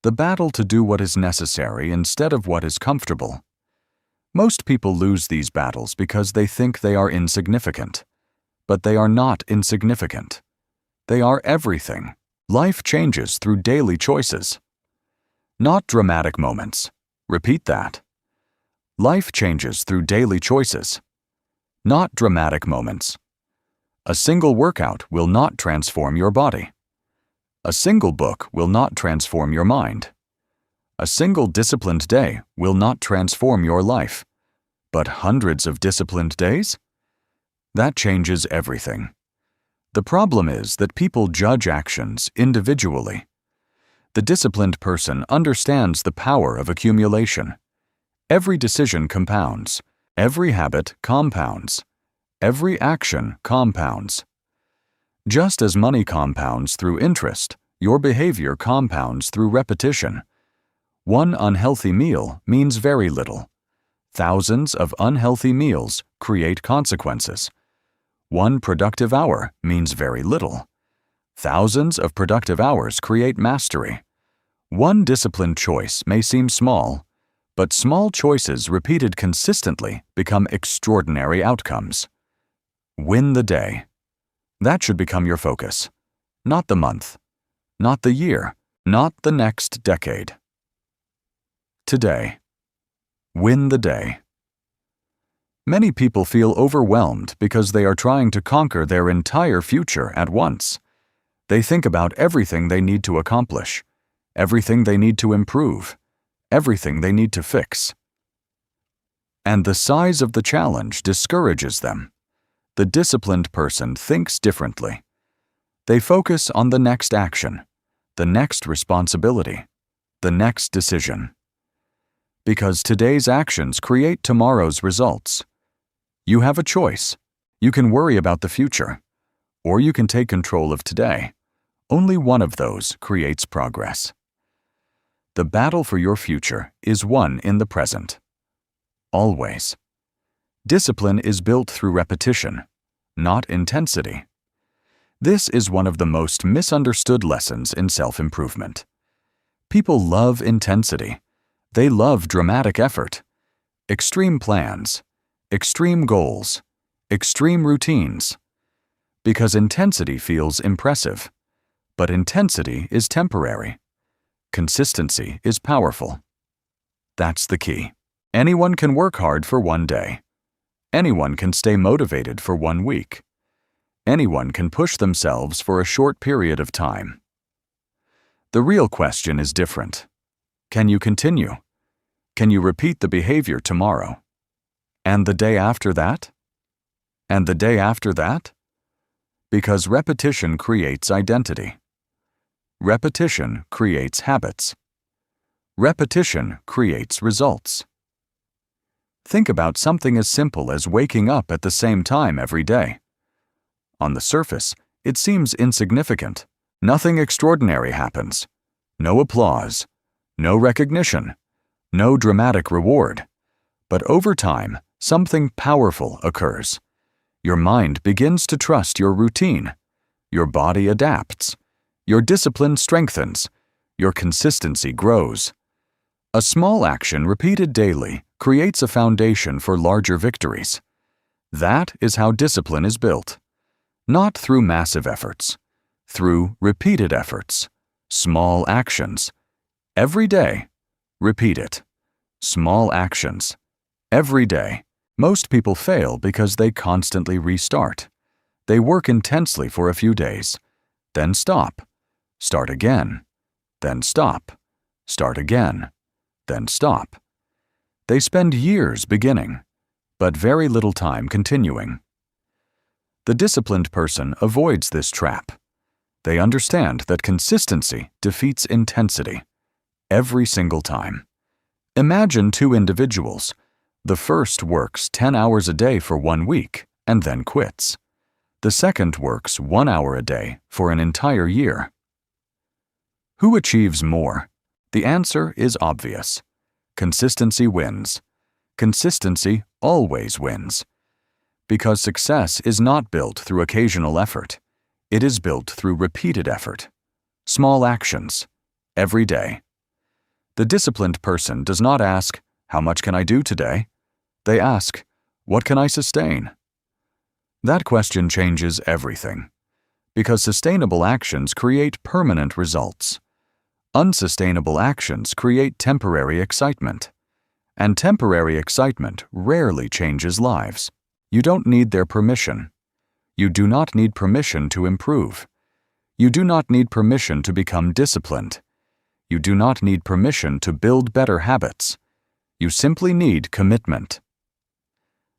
The battle to do what is necessary instead of what is comfortable. Most people lose these battles because they think they are insignificant. But they are not insignificant. They are everything. Life changes through daily choices. Not dramatic moments. Repeat that. Life changes through daily choices. Not dramatic moments. A single workout will not transform your body. A single book will not transform your mind. A single disciplined day will not transform your life. But hundreds of disciplined days? That changes everything. The problem is that people judge actions individually. The disciplined person understands the power of accumulation. Every decision compounds. Every habit compounds. Every action compounds. Just as money compounds through interest, your behavior compounds through repetition. One unhealthy meal means very little. Thousands of unhealthy meals create consequences. One productive hour means very little. Thousands of productive hours create mastery. One disciplined choice may seem small, but small choices repeated consistently become extraordinary outcomes. Win the day. That should become your focus. Not the month, not the year, not the next decade. Today. Win the day. Many people feel overwhelmed because they are trying to conquer their entire future at once. They think about everything they need to accomplish, everything they need to improve, everything they need to fix. And the size of the challenge discourages them. The disciplined person thinks differently. They focus on the next action, the next responsibility, the next decision. Because today's actions create tomorrow's results. You have a choice. You can worry about the future, or you can take control of today. Only one of those creates progress. The battle for your future is won in the present. Always. Discipline is built through repetition, not intensity. This is one of the most misunderstood lessons in self-improvement. People love intensity. They love dramatic effort, extreme plans, extreme goals, extreme routines. Because intensity feels impressive. But intensity is temporary. Consistency is powerful. That's the key. Anyone can work hard for one day. Anyone can stay motivated for 1 week. Anyone can push themselves for a short period of time. The real question is different. Can you continue? Can you repeat the behavior tomorrow? And the day after that? And the day after that? Because repetition creates identity. Repetition creates habits. Repetition creates results. Think about something as simple as waking up at the same time every day. On the surface, it seems insignificant. Nothing extraordinary happens. No applause. No recognition. No dramatic reward. But over time, something powerful occurs. Your mind begins to trust your routine. Your body adapts. Your discipline strengthens. Your consistency grows. A small action repeated daily creates a foundation for larger victories. That is how discipline is built. Not through massive efforts. Through repeated efforts. Small actions. Every day. Repeat it. Small actions. Every day. Most people fail because they constantly restart. They work intensely for a few days, then stop. Start again. Then stop. Start again. Then stop. They spend years beginning, but very little time continuing. The disciplined person avoids this trap. They understand that consistency defeats intensity every single time. Imagine two individuals. The first works 10 hours a day for 1 week and then quits. The second works 1 hour a day for an entire year. Who achieves more? The answer is obvious. Consistency wins. Consistency always wins. Because success is not built through occasional effort. It is built through repeated effort. Small actions, every day. The disciplined person does not ask, "How much can I do today?" They ask, "What can I sustain?" That question changes everything. Because sustainable actions create permanent results. Unsustainable actions create temporary excitement. And temporary excitement rarely changes lives. You don't need their permission. You do not need permission to improve. You do not need permission to become disciplined. You do not need permission to build better habits. You simply need commitment.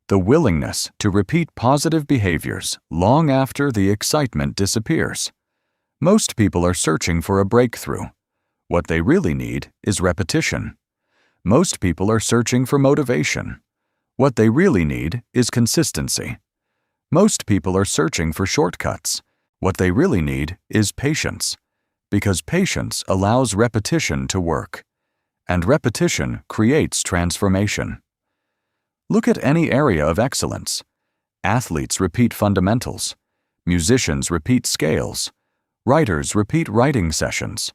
The willingness to repeat positive behaviors long after the excitement disappears. Most people are searching for a breakthrough. What they really need is repetition. Most people are searching for motivation. What they really need is consistency. Most people are searching for shortcuts. What they really need is patience. Because patience allows repetition to work. And repetition creates transformation. Look at any area of excellence. Athletes repeat fundamentals. Musicians repeat scales. Writers repeat writing sessions.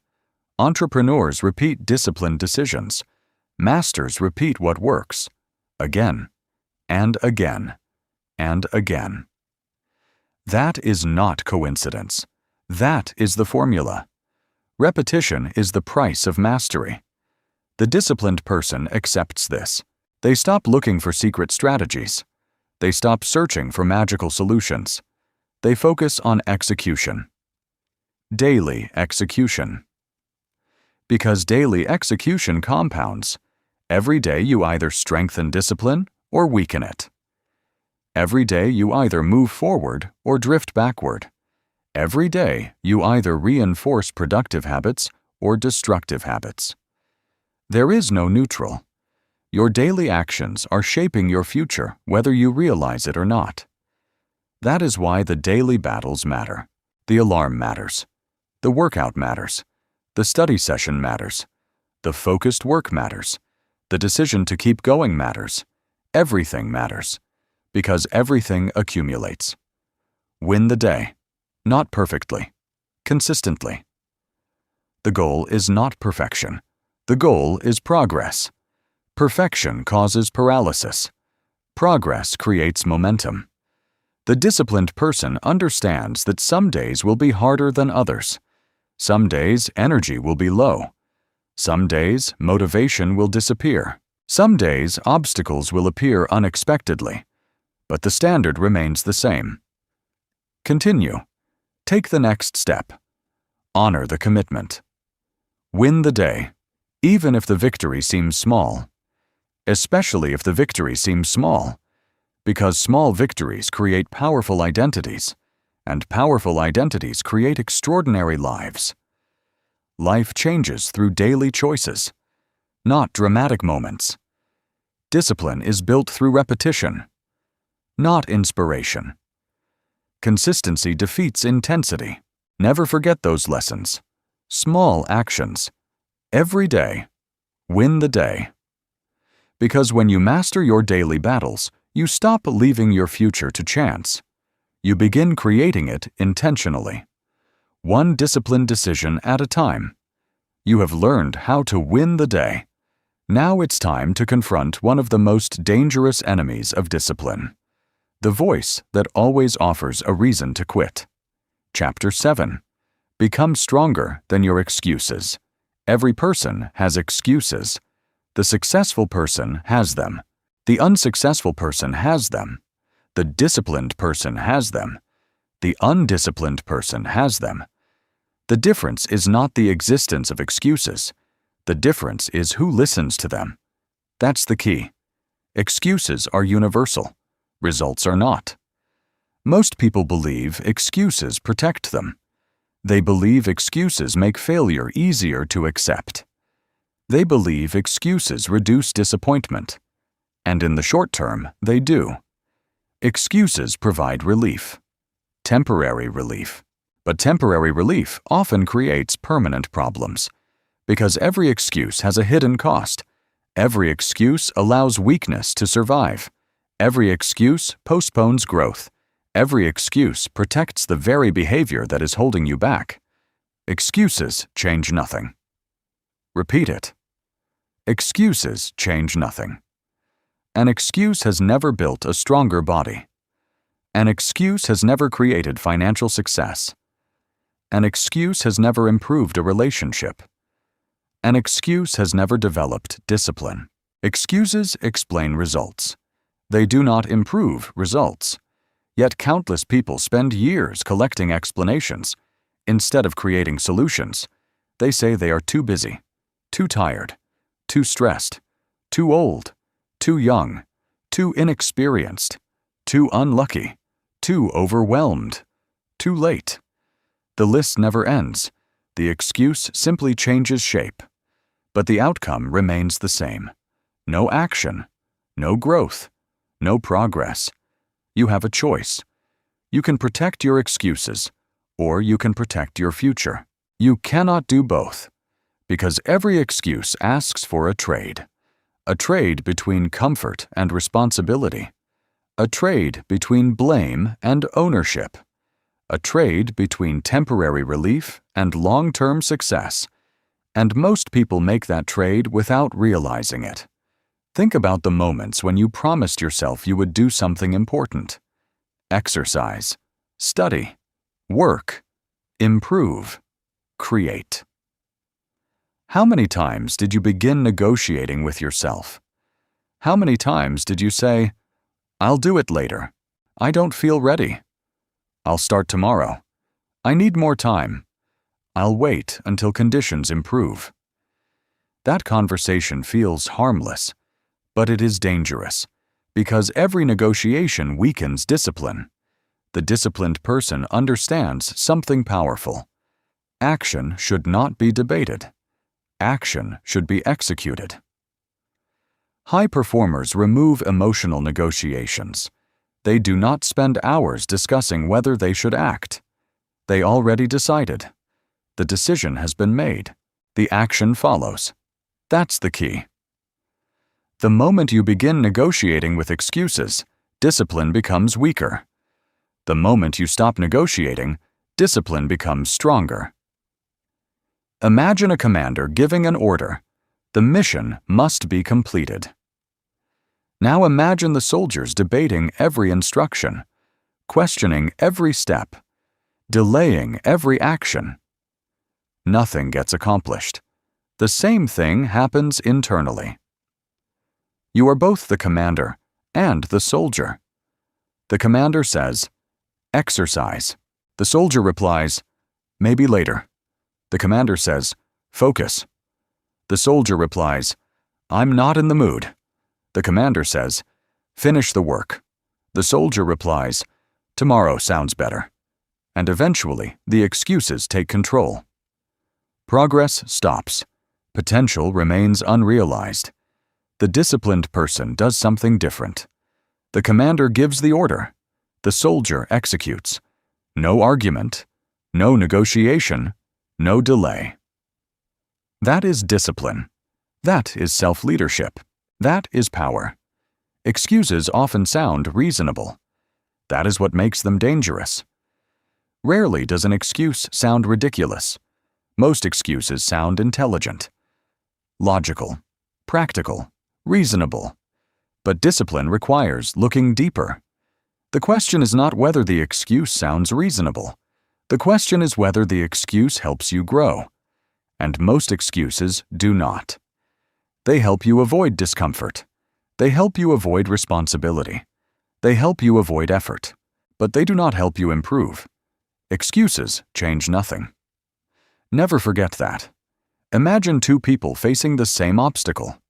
Entrepreneurs repeat disciplined decisions. Masters repeat what works. Again, and again, and again. That is not coincidence. That is the formula. Repetition is the price of mastery. The disciplined person accepts this. They stop looking for secret strategies. They stop searching for magical solutions. They focus on execution. Daily execution. Because daily execution compounds. Every day you either strengthen discipline or weaken it. Every day you either move forward or drift backward. Every day you either reinforce productive habits or destructive habits. There is no neutral. Your daily actions are shaping your future whether you realize it or not. That is why the daily battles matter. The alarm matters. The workout matters. The study session matters. The focused work matters. The decision to keep going matters. Everything matters. Because everything accumulates. Win the day. Not perfectly. Consistently. The goal is not perfection. The goal is progress. Perfection causes paralysis. Progress creates momentum. The disciplined person understands that some days will be harder than others. Some days energy will be low. Some days motivation will disappear. Some days obstacles will appear unexpectedly. But the standard remains the same. Continue. Take the next step. Honor the commitment. Win the day, even if the victory seems small. Especially if the victory seems small. Because small victories create powerful identities, and powerful identities create extraordinary lives. Life changes through daily choices, not dramatic moments. Discipline is built through repetition, not inspiration. Consistency defeats intensity. Never forget those lessons. Small actions. Every day. Win the day. Because when you master your daily battles, you stop leaving your future to chance. You begin creating it intentionally. One disciplined decision at a time. You have learned how to win the day. Now it's time to confront one of the most dangerous enemies of discipline. The voice that always offers a reason to quit. Chapter 7. Become stronger than your excuses. Every person has excuses. The successful person has them. The unsuccessful person has them. The disciplined person has them. The undisciplined person has them. The difference is not the existence of excuses. The difference is who listens to them. That's the key. Excuses are universal. Results are not. Most people believe excuses protect them. They believe excuses make failure easier to accept. They believe excuses reduce disappointment. And in the short term, they do. Excuses provide relief. Temporary relief. But temporary relief often creates permanent problems. Because every excuse has a hidden cost. Every excuse allows weakness to survive. Every excuse postpones growth. Every excuse protects the very behavior that is holding you back. Excuses change nothing. Repeat it. Excuses change nothing. An excuse has never built a stronger body. An excuse has never created financial success. An excuse has never improved a relationship. An excuse has never developed discipline. Excuses explain results. They do not improve results. Yet countless people spend years collecting explanations. Instead of creating solutions, they say they are too busy, too tired, too stressed, too old, too young, too inexperienced, too unlucky, too overwhelmed, too late. The list never ends. The excuse simply changes shape. But the outcome remains the same. No action, no growth, no progress. You have a choice. You can protect your excuses, or you can protect your future. You cannot do both, because every excuse asks for a trade between comfort and responsibility, a trade between blame and ownership, a trade between temporary relief and long-term success. And most people make that trade without realizing it. Think about the moments when you promised yourself you would do something important. Exercise, study, work, improve, create. How many times did you begin negotiating with yourself? How many times did you say, "I'll do it later. I don't feel ready. I'll start tomorrow. I need more time. I'll wait until conditions improve"? That conversation feels harmless, but it is dangerous, because every negotiation weakens discipline. The disciplined person understands something powerful. Action should not be debated. Action should be executed. High performers remove emotional negotiations. They do not spend hours discussing whether they should act. They already decided. The decision has been made. The action follows. That's the key. The moment you begin negotiating with excuses, discipline becomes weaker. The moment you stop negotiating, discipline becomes stronger. Imagine a commander giving an order. The mission must be completed. Now imagine the soldiers debating every instruction, questioning every step, delaying every action. Nothing gets accomplished. The same thing happens internally. You are both the commander and the soldier. The commander says, "Exercise." The soldier replies, "Maybe later." The commander says, "Focus." The soldier replies, "I'm not in the mood." The commander says, "Finish the work." The soldier replies, "Tomorrow sounds better." And eventually, the excuses take control. Progress stops. Potential remains unrealized. The disciplined person does something different. The commander gives the order. The soldier executes. No argument, no negotiation, no delay. That is discipline. That is self-leadership. That is power. Excuses often sound reasonable. That is what makes them dangerous. Rarely does an excuse sound ridiculous. Most excuses sound intelligent, logical, practical, reasonable. But discipline requires looking deeper. The question is not whether the excuse sounds reasonable. The question is whether the excuse helps you grow. And most excuses do not. They help you avoid discomfort. They help you avoid responsibility. They help you avoid effort. But they do not help you improve. Excuses change nothing. Never forget that. Imagine two people facing the same obstacle.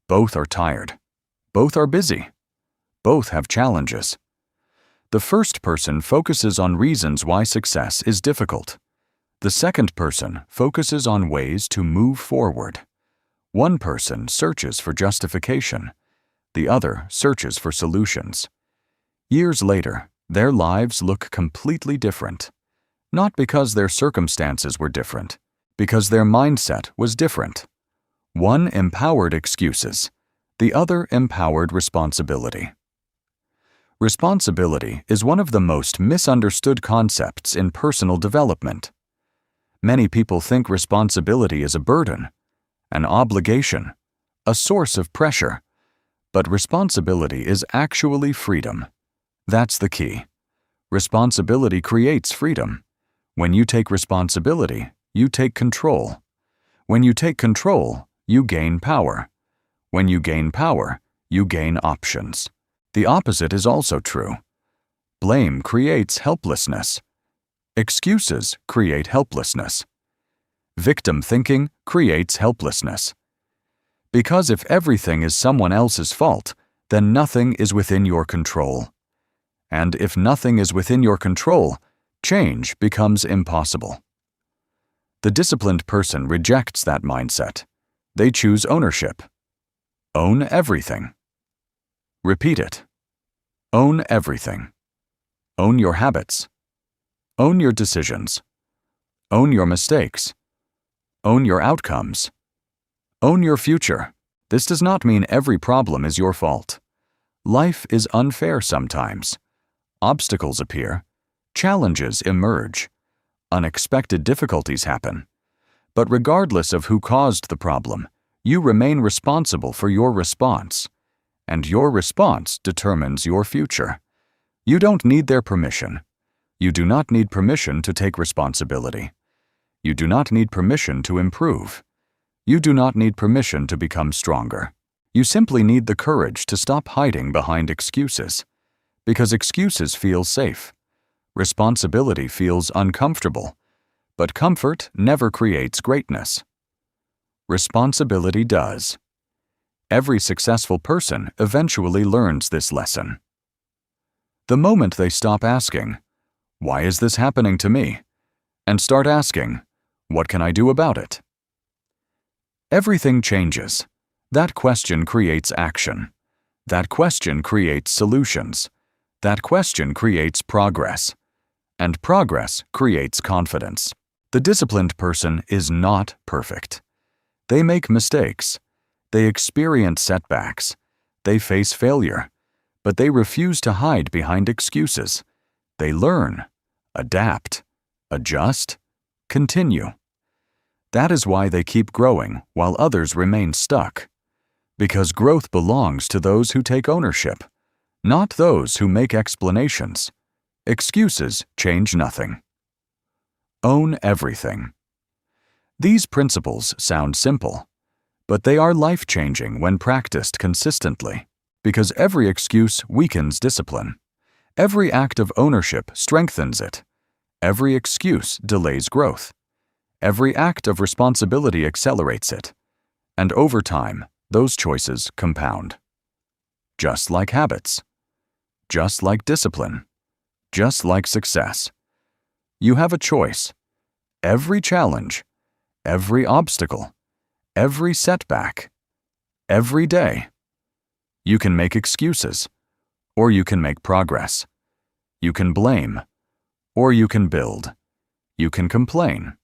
Both are tired. Both are busy. Both have challenges. The first person focuses on reasons why success is difficult. The second person focuses on ways to move forward. One person searches for justification. The other searches for solutions. Years later, their lives look completely different. Not because their circumstances were different, because their mindset was different. One empowered excuses. The other empowered responsibility. Responsibility is one of the most misunderstood concepts in personal development. Many people think responsibility is a burden, an obligation, a source of pressure. But responsibility is actually freedom. That's the key. Responsibility creates freedom. When you take responsibility, you take control. When you take control, you gain power. When you gain power, you gain options. The opposite is also true. Blame creates helplessness. Excuses create helplessness. Victim thinking creates helplessness. Because if everything is someone else's fault, then nothing is within your control. And if nothing is within your control, change becomes impossible. The disciplined person rejects that mindset. They choose ownership. Own everything. Repeat it. Own everything. Own your habits. Own your decisions. Own your mistakes. Own your outcomes. Own your future. This does not mean every problem is your fault. Life is unfair sometimes. Obstacles appear. Challenges emerge. Unexpected difficulties happen. But regardless of who caused the problem, you remain responsible for your response. And your response determines your future. You don't need their permission. You do not need permission to take responsibility. You do not need permission to improve. You do not need permission to become stronger. You simply need the courage to stop hiding behind excuses. Because excuses feel safe. Responsibility feels uncomfortable. But comfort never creates greatness. Responsibility does. Every successful person eventually learns this lesson. The moment they stop asking, "Why is this happening to me?" and start asking, "What can I do about it?" Everything changes. That question creates action. That question creates solutions. That question creates progress. And progress creates confidence. The disciplined person is not perfect. They make mistakes. They experience setbacks. They face failure. But they refuse to hide behind excuses. They learn, adapt, adjust, continue. That is why they keep growing while others remain stuck. Because growth belongs to those who take ownership, not those who make explanations. Excuses change nothing. Own everything. These principles sound simple, but they are life-changing when practiced consistently, because every excuse weakens discipline. Every act of ownership strengthens it. Every excuse delays growth. Every act of responsibility accelerates it. And over time, those choices compound. Just like habits. Just like discipline. Just like success. You have a choice. Every challenge, every obstacle, every setback, every day. You can make excuses, or you can make progress. You can blame, or you can build. You can complain,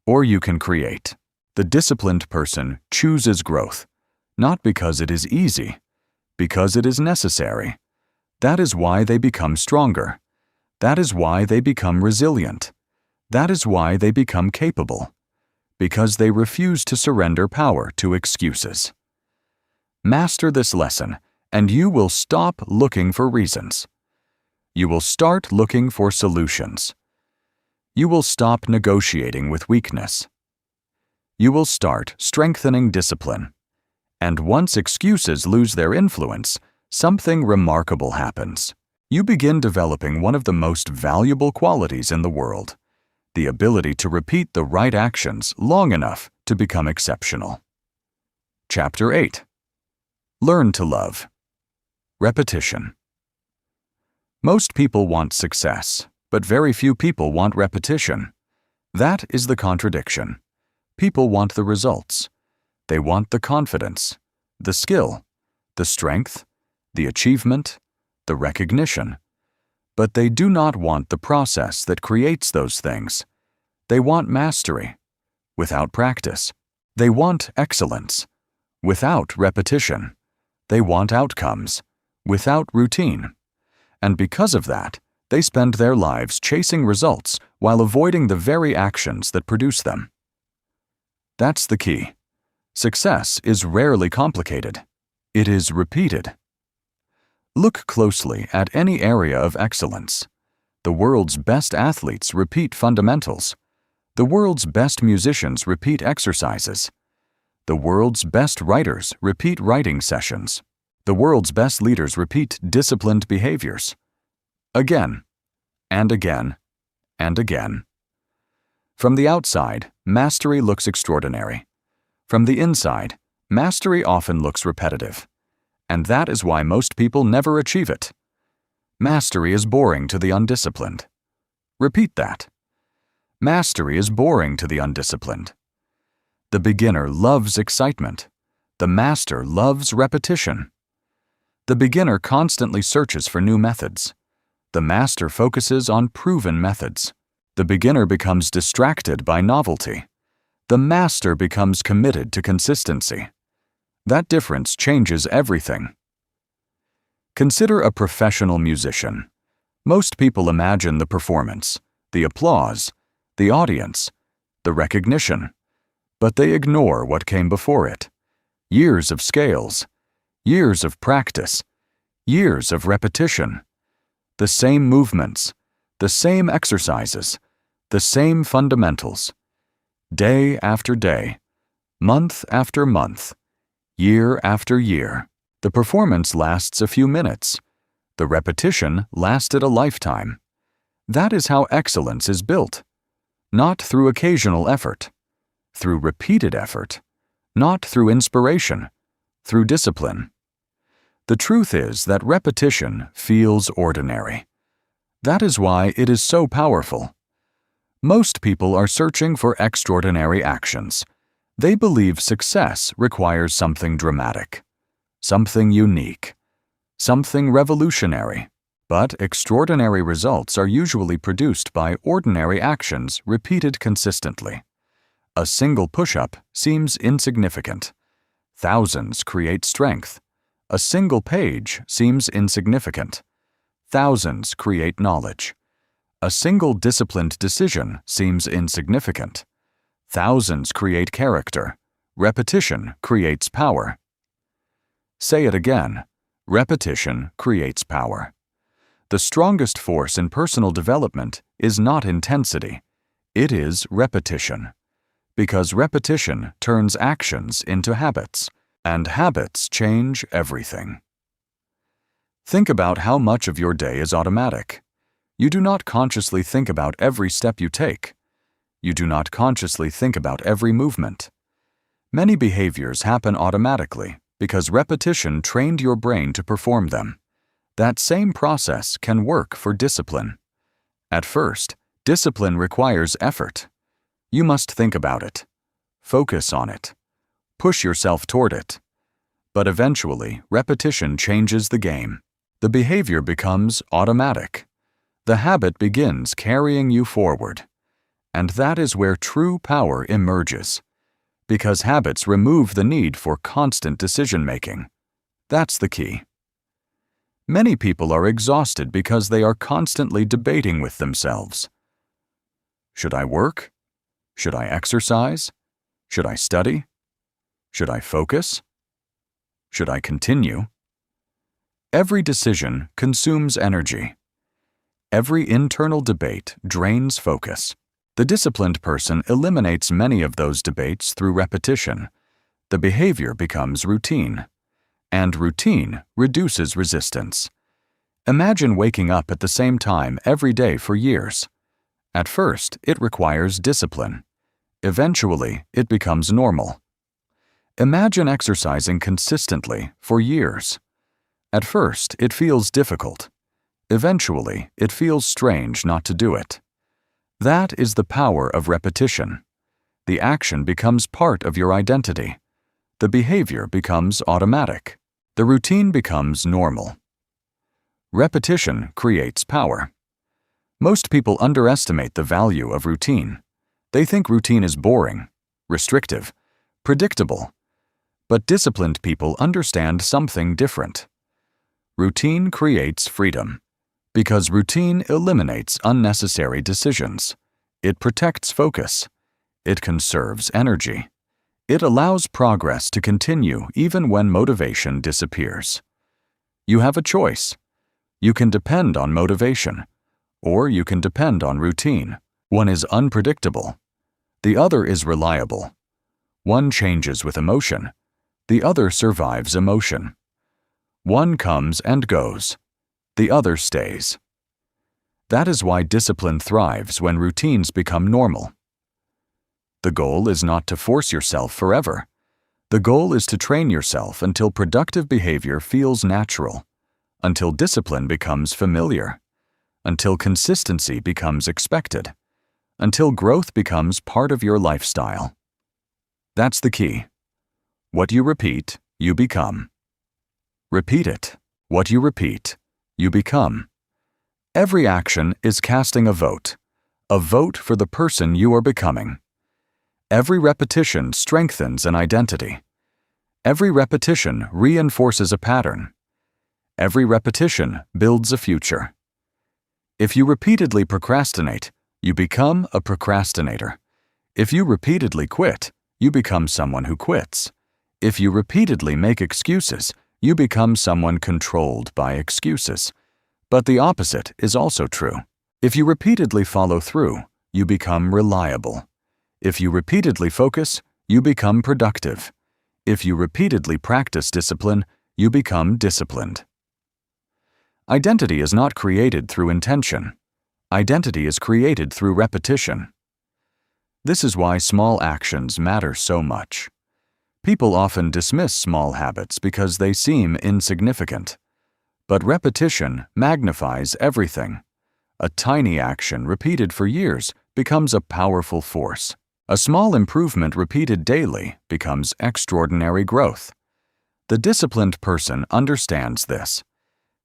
or you can create. The disciplined person chooses growth, not because it is easy, because it is necessary. That is why they become stronger. That is why they become resilient. That is why they become capable. Because they refuse to surrender power to excuses. Master this lesson, and you will stop looking for reasons. You will start looking for solutions. You will stop negotiating with weakness. You will start strengthening discipline. And once excuses lose their influence, something remarkable happens. You begin developing one of the most valuable qualities in the world, the ability to repeat the right actions long enough to become exceptional. Chapter 8. Learn to love. Repetition. Most people want success, but very few people want repetition. That is the contradiction. People want the results. They want the confidence, the skill, the strength, the achievement, the recognition. But they do not want the process that creates those things. They want mastery, without practice. They want excellence, without repetition. They want outcomes, without routine. And because of that, they spend their lives chasing results while avoiding the very actions that produce them. That's the key. Success is rarely complicated. It is repeated. Look closely at any area of excellence. The world's best athletes repeat fundamentals. The world's best musicians repeat exercises. The world's best writers repeat writing sessions. The world's best leaders repeat disciplined behaviors. Again, and again, and again. From the outside, mastery looks extraordinary. From the inside, mastery often looks repetitive. And that is why most people never achieve it. Mastery is boring to the undisciplined. Repeat that. Mastery is boring to the undisciplined. The beginner loves excitement. The master loves repetition. The beginner constantly searches for new methods. The master focuses on proven methods. The beginner becomes distracted by novelty. The master becomes committed to consistency. That difference changes everything. Consider a professional musician. Most people imagine the performance, the applause, the audience, the recognition, but they ignore what came before it. Years of scales, years of practice, years of repetition. The same movements, the same exercises, the same fundamentals. Day after day, month after month, year after year. The performance lasts a few minutes. The repetition lasted a lifetime. That is how excellence is built. Not through occasional effort, through repeated effort, not through inspiration, through discipline. The truth is that repetition feels ordinary. That is why it is so powerful. Most people are searching for extraordinary actions. They believe success requires something dramatic, something unique, something revolutionary. But extraordinary results are usually produced by ordinary actions repeated consistently. A single push-up seems insignificant. Thousands create strength. A single page seems insignificant. Thousands create knowledge. A single disciplined decision seems insignificant. Thousands create character. Repetition creates power. Say it again. Repetition creates power. The strongest force in personal development is not intensity. It is repetition. Because repetition turns actions into habits, and habits change everything. Think about how much of your day is automatic. You do not consciously think about every step you take. You do not consciously think about every movement. Many behaviors happen automatically because repetition trained your brain to perform them. That same process can work for discipline. At first, discipline requires effort. You must think about it, focus on it, push yourself toward it. But eventually, repetition changes the game. The behavior becomes automatic. The habit begins carrying you forward. And that is where true power emerges. Because habits remove the need for constant decision-making. That's the key. Many people are exhausted because they are constantly debating with themselves. Should I work? Should I exercise? Should I study? Should I focus? Should I continue? Every decision consumes energy. Every internal debate drains focus. The disciplined person eliminates many of those debates through repetition. The behavior becomes routine. And routine reduces resistance. Imagine waking up at the same time every day for years. At first, it requires discipline. Eventually, it becomes normal. Imagine exercising consistently for years. At first, it feels difficult. Eventually, it feels strange not to do it. That is the power of repetition. The action becomes part of your identity. The behavior becomes automatic. The routine becomes normal. Repetition creates power. Most people underestimate the value of routine. They think routine is boring, restrictive, predictable. But disciplined people understand something different. Routine creates freedom, because routine eliminates unnecessary decisions. It protects focus. It conserves energy. It allows progress to continue even when motivation disappears. You have a choice. You can depend on motivation, or you can depend on routine. One is unpredictable. The other is reliable. One changes with emotion. The other survives emotion. One comes and goes. The other stays. That is why discipline thrives when routines become normal. The goal is not to force yourself forever. The goal is to train yourself until productive behavior feels natural, until discipline becomes familiar, until consistency becomes expected, until growth becomes part of your lifestyle. That's the key. What you repeat, you become. Repeat it. What you repeat, you become. Every action is casting a vote for the person you are becoming. Every repetition strengthens an identity. Every repetition reinforces a pattern. Every repetition builds a future. If you repeatedly procrastinate, you become a procrastinator. If you repeatedly quit, you become someone who quits. If you repeatedly make excuses, you become someone controlled by excuses. But the opposite is also true. If you repeatedly follow through, you become reliable. If you repeatedly focus, you become productive. If you repeatedly practice discipline, you become disciplined. Identity is not created through intention. Identity is created through repetition. This is why small actions matter so much. People often dismiss small habits because they seem insignificant. But repetition magnifies everything. A tiny action repeated for years becomes a powerful force. A small improvement repeated daily becomes extraordinary growth. The disciplined person understands this.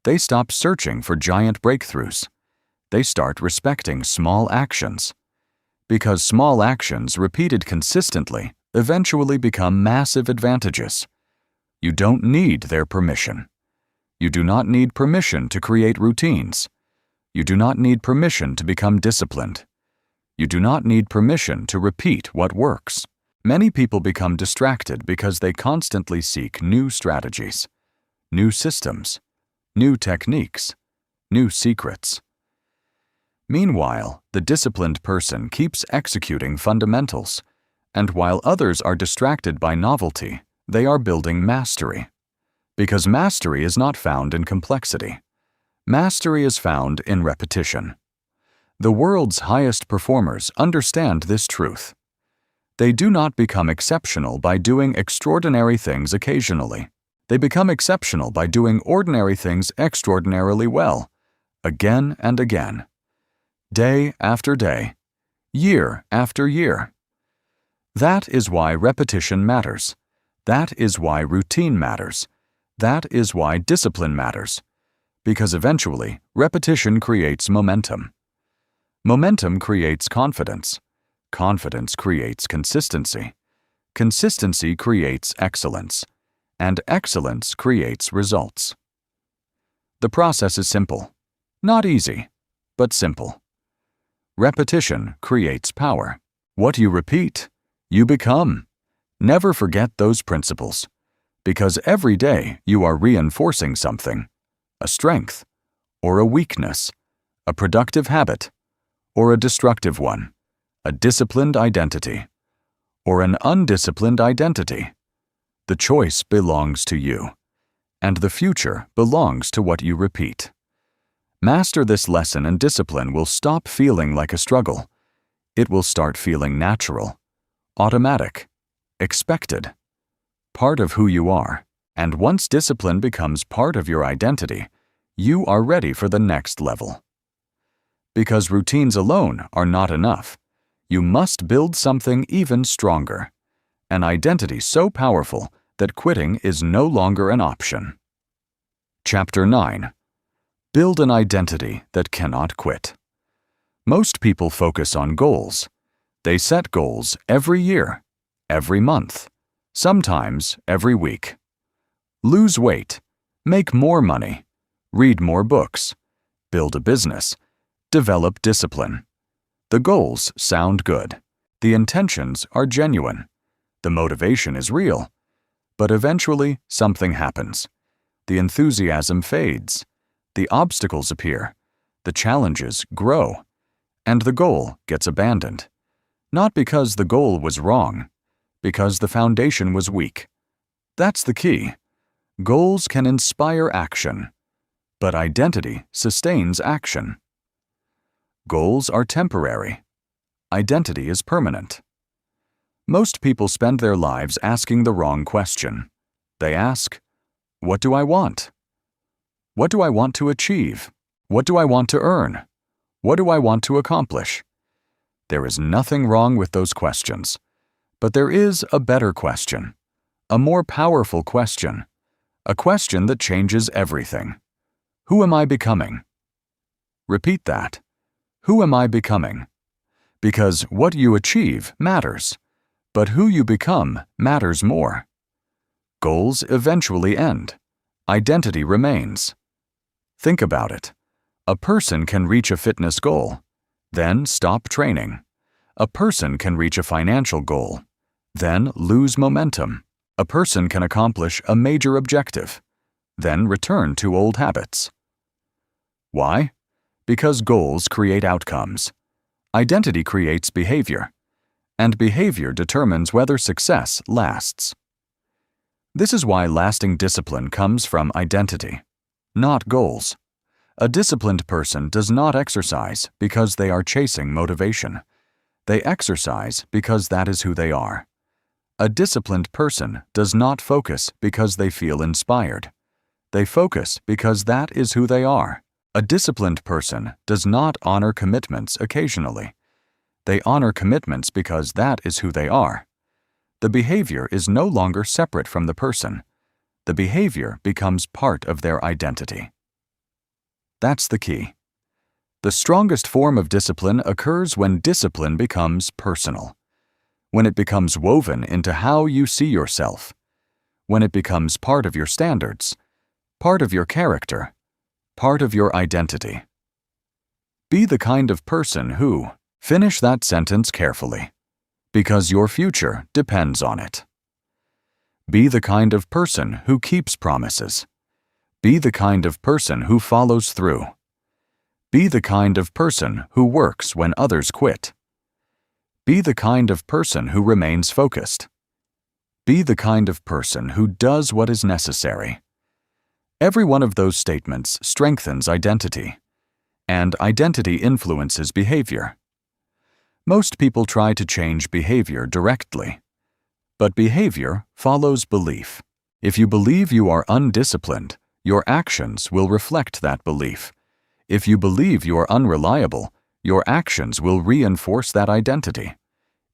They stop searching for giant breakthroughs. They start respecting small actions. Because small actions repeated consistently eventually become massive advantages. You don't need their permission. You do not need permission to create routines. You do not need permission to become disciplined. You do not need permission to repeat what works. Many people become distracted because they constantly seek new strategies, new systems, new techniques, new secrets. Meanwhile, the disciplined person keeps executing fundamentals, and while others are distracted by novelty, they are building mastery. Because mastery is not found in complexity. Mastery is found in repetition. The world's highest performers understand this truth. They do not become exceptional by doing extraordinary things occasionally. They become exceptional by doing ordinary things extraordinarily well, again and again, day after day, year after year. That is why repetition matters. That is why routine matters. That is why discipline matters. Because eventually, repetition creates momentum. Momentum creates confidence. Confidence creates consistency. Consistency creates excellence. And excellence creates results. The process is simple. Not easy, but simple. Repetition creates power. What you repeat, you become. Never forget those principles. Because every day you are reinforcing something, a strength, or a weakness, a productive habit, or a destructive one, a disciplined identity, or an undisciplined identity. The choice belongs to you, and the future belongs to what you repeat. Master this lesson and discipline will stop feeling like a struggle. It will start feeling natural, automatic, expected, part of who you are. And once discipline becomes part of your identity, you are ready for the next level. Because routines alone are not enough. You must build something even stronger. An identity so powerful that quitting is no longer an option. Chapter 9. Build an identity that cannot quit. Most people focus on goals. They set goals every year, every month, sometimes every week. Lose weight, make more money, read more books, build a business, develop discipline. The goals sound good. The intentions are genuine. The motivation is real. But eventually, something happens. The enthusiasm fades. The obstacles appear. The challenges grow. And the goal gets abandoned. Not because the goal was wrong, because the foundation was weak. That's the key. Goals can inspire action, but identity sustains action. Goals are temporary. Identity is permanent. Most people spend their lives asking the wrong question. They ask, what do I want? What do I want to achieve? What do I want to earn? What do I want to accomplish? There is nothing wrong with those questions. But there is a better question, a more powerful question, a question that changes everything. Who am I becoming? Repeat that. Who am I becoming? Because what you achieve matters, but who you become matters more. Goals eventually end. Identity remains. Think about it. A person can reach a fitness goal, then stop training. A person can reach a financial goal, then lose momentum. A person can accomplish a major objective, then return to old habits. Why? Because goals create outcomes. Identity creates behavior, and behavior determines whether success lasts. This is why lasting discipline comes from identity, not goals. A disciplined person does not exercise because they are chasing motivation. They exercise because that is who they are. A disciplined person does not focus because they feel inspired. They focus because that is who they are. A disciplined person does not honor commitments occasionally. They honor commitments because that is who they are. The behavior is no longer separate from the person. The behavior becomes part of their identity. That's the key. The strongest form of discipline occurs when discipline becomes personal. When it becomes woven into how you see yourself. When it becomes part of your standards, part of your character, part of your identity. Be the kind of person who, finish that sentence carefully, because your future depends on it. Be the kind of person who keeps promises. Be the kind of person who follows through. Be the kind of person who works when others quit. Be the kind of person who remains focused. Be the kind of person who does what is necessary. Every one of those statements strengthens identity, and identity influences behavior. Most people try to change behavior directly, but behavior follows belief. If you believe you are undisciplined, your actions will reflect that belief. If you believe you are unreliable, your actions will reinforce that identity.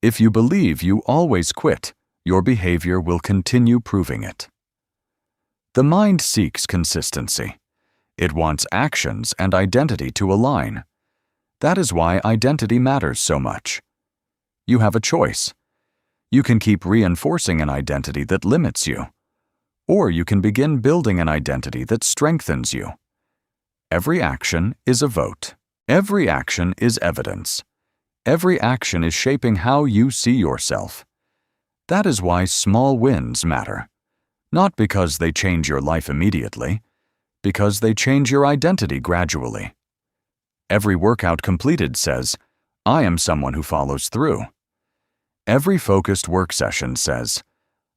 If you believe you always quit, your behavior will continue proving it. The mind seeks consistency. It wants actions and identity to align. That is why identity matters so much. You have a choice. You can keep reinforcing an identity that limits you, or you can begin building an identity that strengthens you. Every action is a vote. Every action is evidence. Every action is shaping how you see yourself. That is why small wins matter. Not because they change your life immediately, because they change your identity gradually. Every workout completed says, I am someone who follows through. Every focused work session says,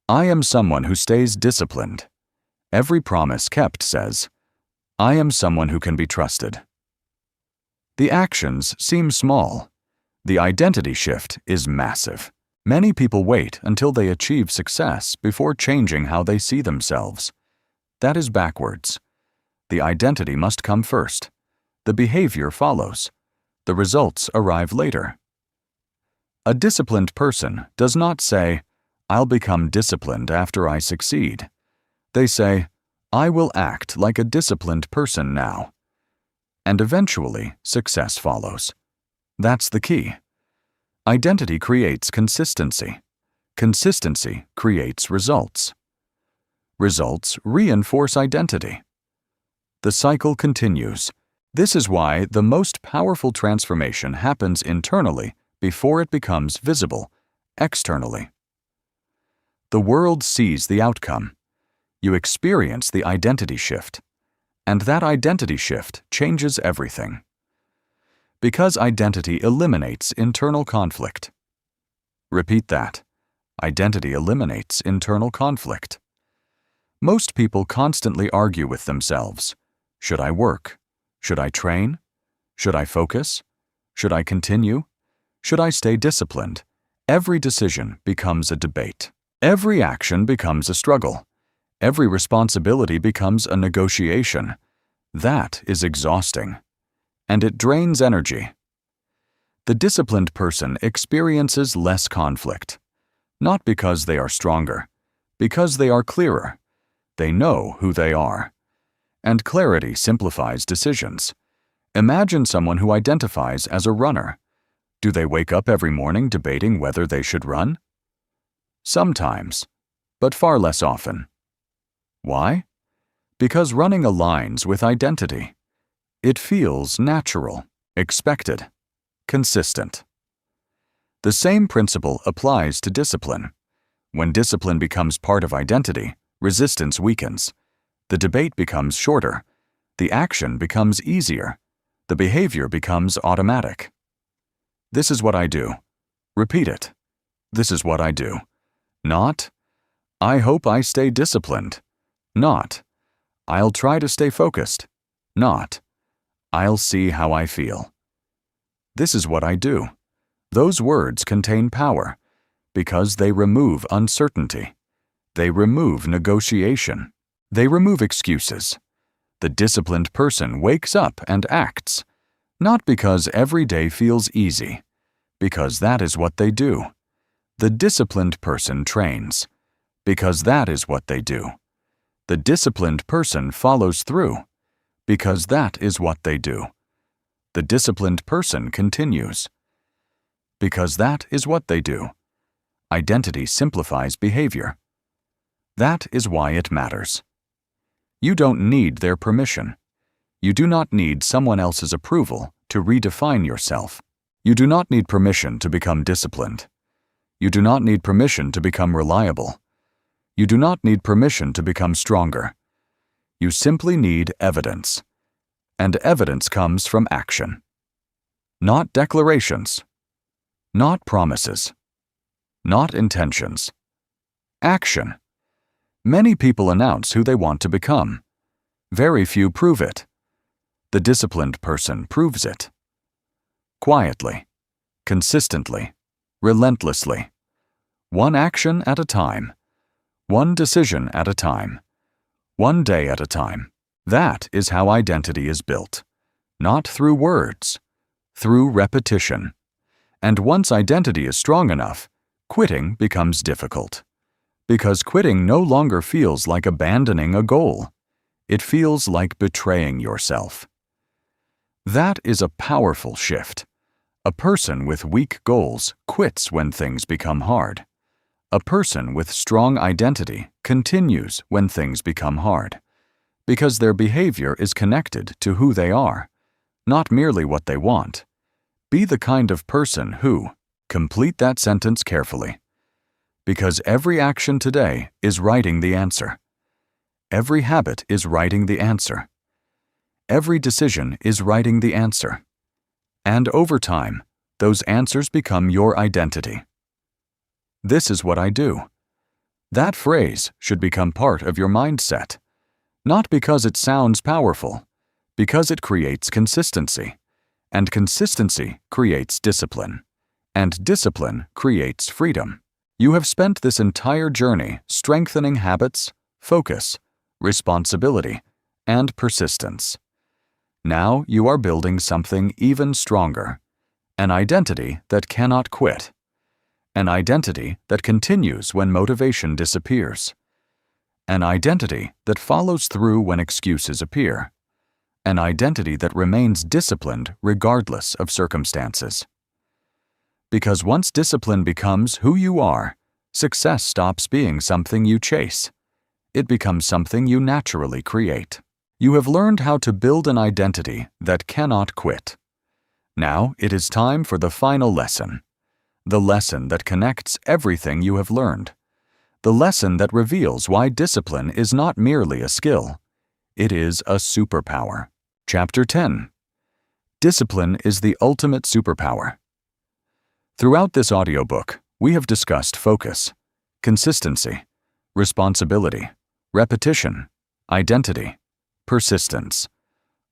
I am someone who stays disciplined. Every promise kept says, I am someone who can be trusted. The actions seem small. The identity shift is massive. Many people wait until they achieve success before changing how they see themselves. That is backwards. The identity must come first. The behavior follows. The results arrive later. A disciplined person does not say, "I'll become disciplined after I succeed." They say, "I will act like a disciplined person now." And eventually, success follows. That's the key. Identity creates consistency. Consistency creates results. Results reinforce identity. The cycle continues. This is why the most powerful transformation happens internally before it becomes visible externally. The world sees the outcome. You experience the identity shift, and that identity shift changes everything. Because identity eliminates internal conflict. Repeat that. Identity eliminates internal conflict. Most people constantly argue with themselves. Should I work? Should I train? Should I focus? Should I continue? Should I stay disciplined? Every decision becomes a debate. Every action becomes a struggle. Every responsibility becomes a negotiation. That is exhausting, and it drains energy. The disciplined person experiences less conflict, not because they are stronger, because they are clearer. They know who they are. And clarity simplifies decisions. Imagine someone who identifies as a runner. Do they wake up every morning debating whether they should run? Sometimes, but far less often. Why? Because running aligns with identity. It feels natural, expected, consistent. The same principle applies to discipline. When discipline becomes part of identity, resistance weakens. The debate becomes shorter. The action becomes easier. The behavior becomes automatic. This is what I do. Repeat it. This is what I do. Not, I hope I stay disciplined. Not, I'll try to stay focused. Not, I'll see how I feel. This is what I do. Those words contain power because they remove uncertainty. They remove negotiation. They remove excuses. The disciplined person wakes up and acts, not because every day feels easy, because that is what they do. The disciplined person trains, because that is what they do. The disciplined person follows through, because that is what they do. The disciplined person continues, because that is what they do. Identity simplifies behavior. That is why it matters. You don't need their permission. You do not need someone else's approval to redefine yourself. You do not need permission to become disciplined. You do not need permission to become reliable. You do not need permission to become stronger. You simply need evidence. And evidence comes from action. Not declarations. Not promises. Not intentions. Action. Many people announce who they want to become. Very few prove it. The disciplined person proves it. Quietly, consistently, relentlessly. One action at a time. One decision at a time. One day at a time. That is how identity is built. Not through words, through repetition. And once identity is strong enough, quitting becomes difficult. Because quitting no longer feels like abandoning a goal. It feels like betraying yourself. That is a powerful shift. A person with weak goals quits when things become hard. A person with strong identity continues when things become hard. Because their behavior is connected to who they are, not merely what they want. Be the kind of person who, complete that sentence carefully. Because every action today is writing the answer. Every habit is writing the answer. Every decision is writing the answer. And over time, those answers become your identity. This is what I do. That phrase should become part of your mindset. Not because it sounds powerful, because it creates consistency. And consistency creates discipline. And discipline creates freedom. You have spent this entire journey strengthening habits, focus, responsibility, and persistence. Now you are building something even stronger, an identity that cannot quit, an identity that continues when motivation disappears, an identity that follows through when excuses appear, an identity that remains disciplined regardless of circumstances. Because once discipline becomes who you are, success stops being something you chase. It becomes something you naturally create. You have learned how to build an identity that cannot quit. Now it is time for the final lesson, the lesson that connects everything you have learned, the lesson that reveals why discipline is not merely a skill, it is a superpower. Chapter 10. Discipline is the ultimate superpower. Throughout this audiobook, we have discussed focus, consistency, responsibility, repetition, identity, persistence.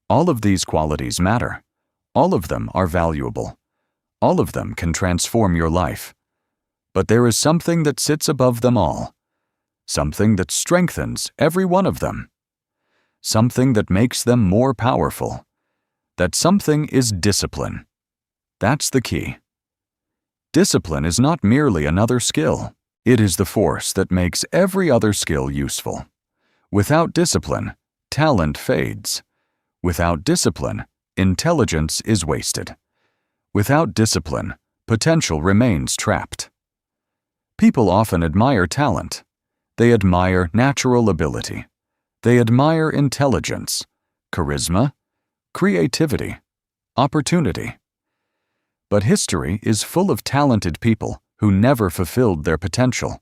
All of these qualities matter. All of them are valuable. All of them can transform your life. But there is something that sits above them all, something that strengthens every one of them, something that makes them more powerful. That something is discipline. That's the key. Discipline is not merely another skill. It is the force that makes every other skill useful. Without discipline, talent fades. Without discipline, intelligence is wasted. Without discipline, potential remains trapped. People often admire talent. They admire natural ability. They admire intelligence, charisma, creativity, opportunity. But history is full of talented people who never fulfilled their potential,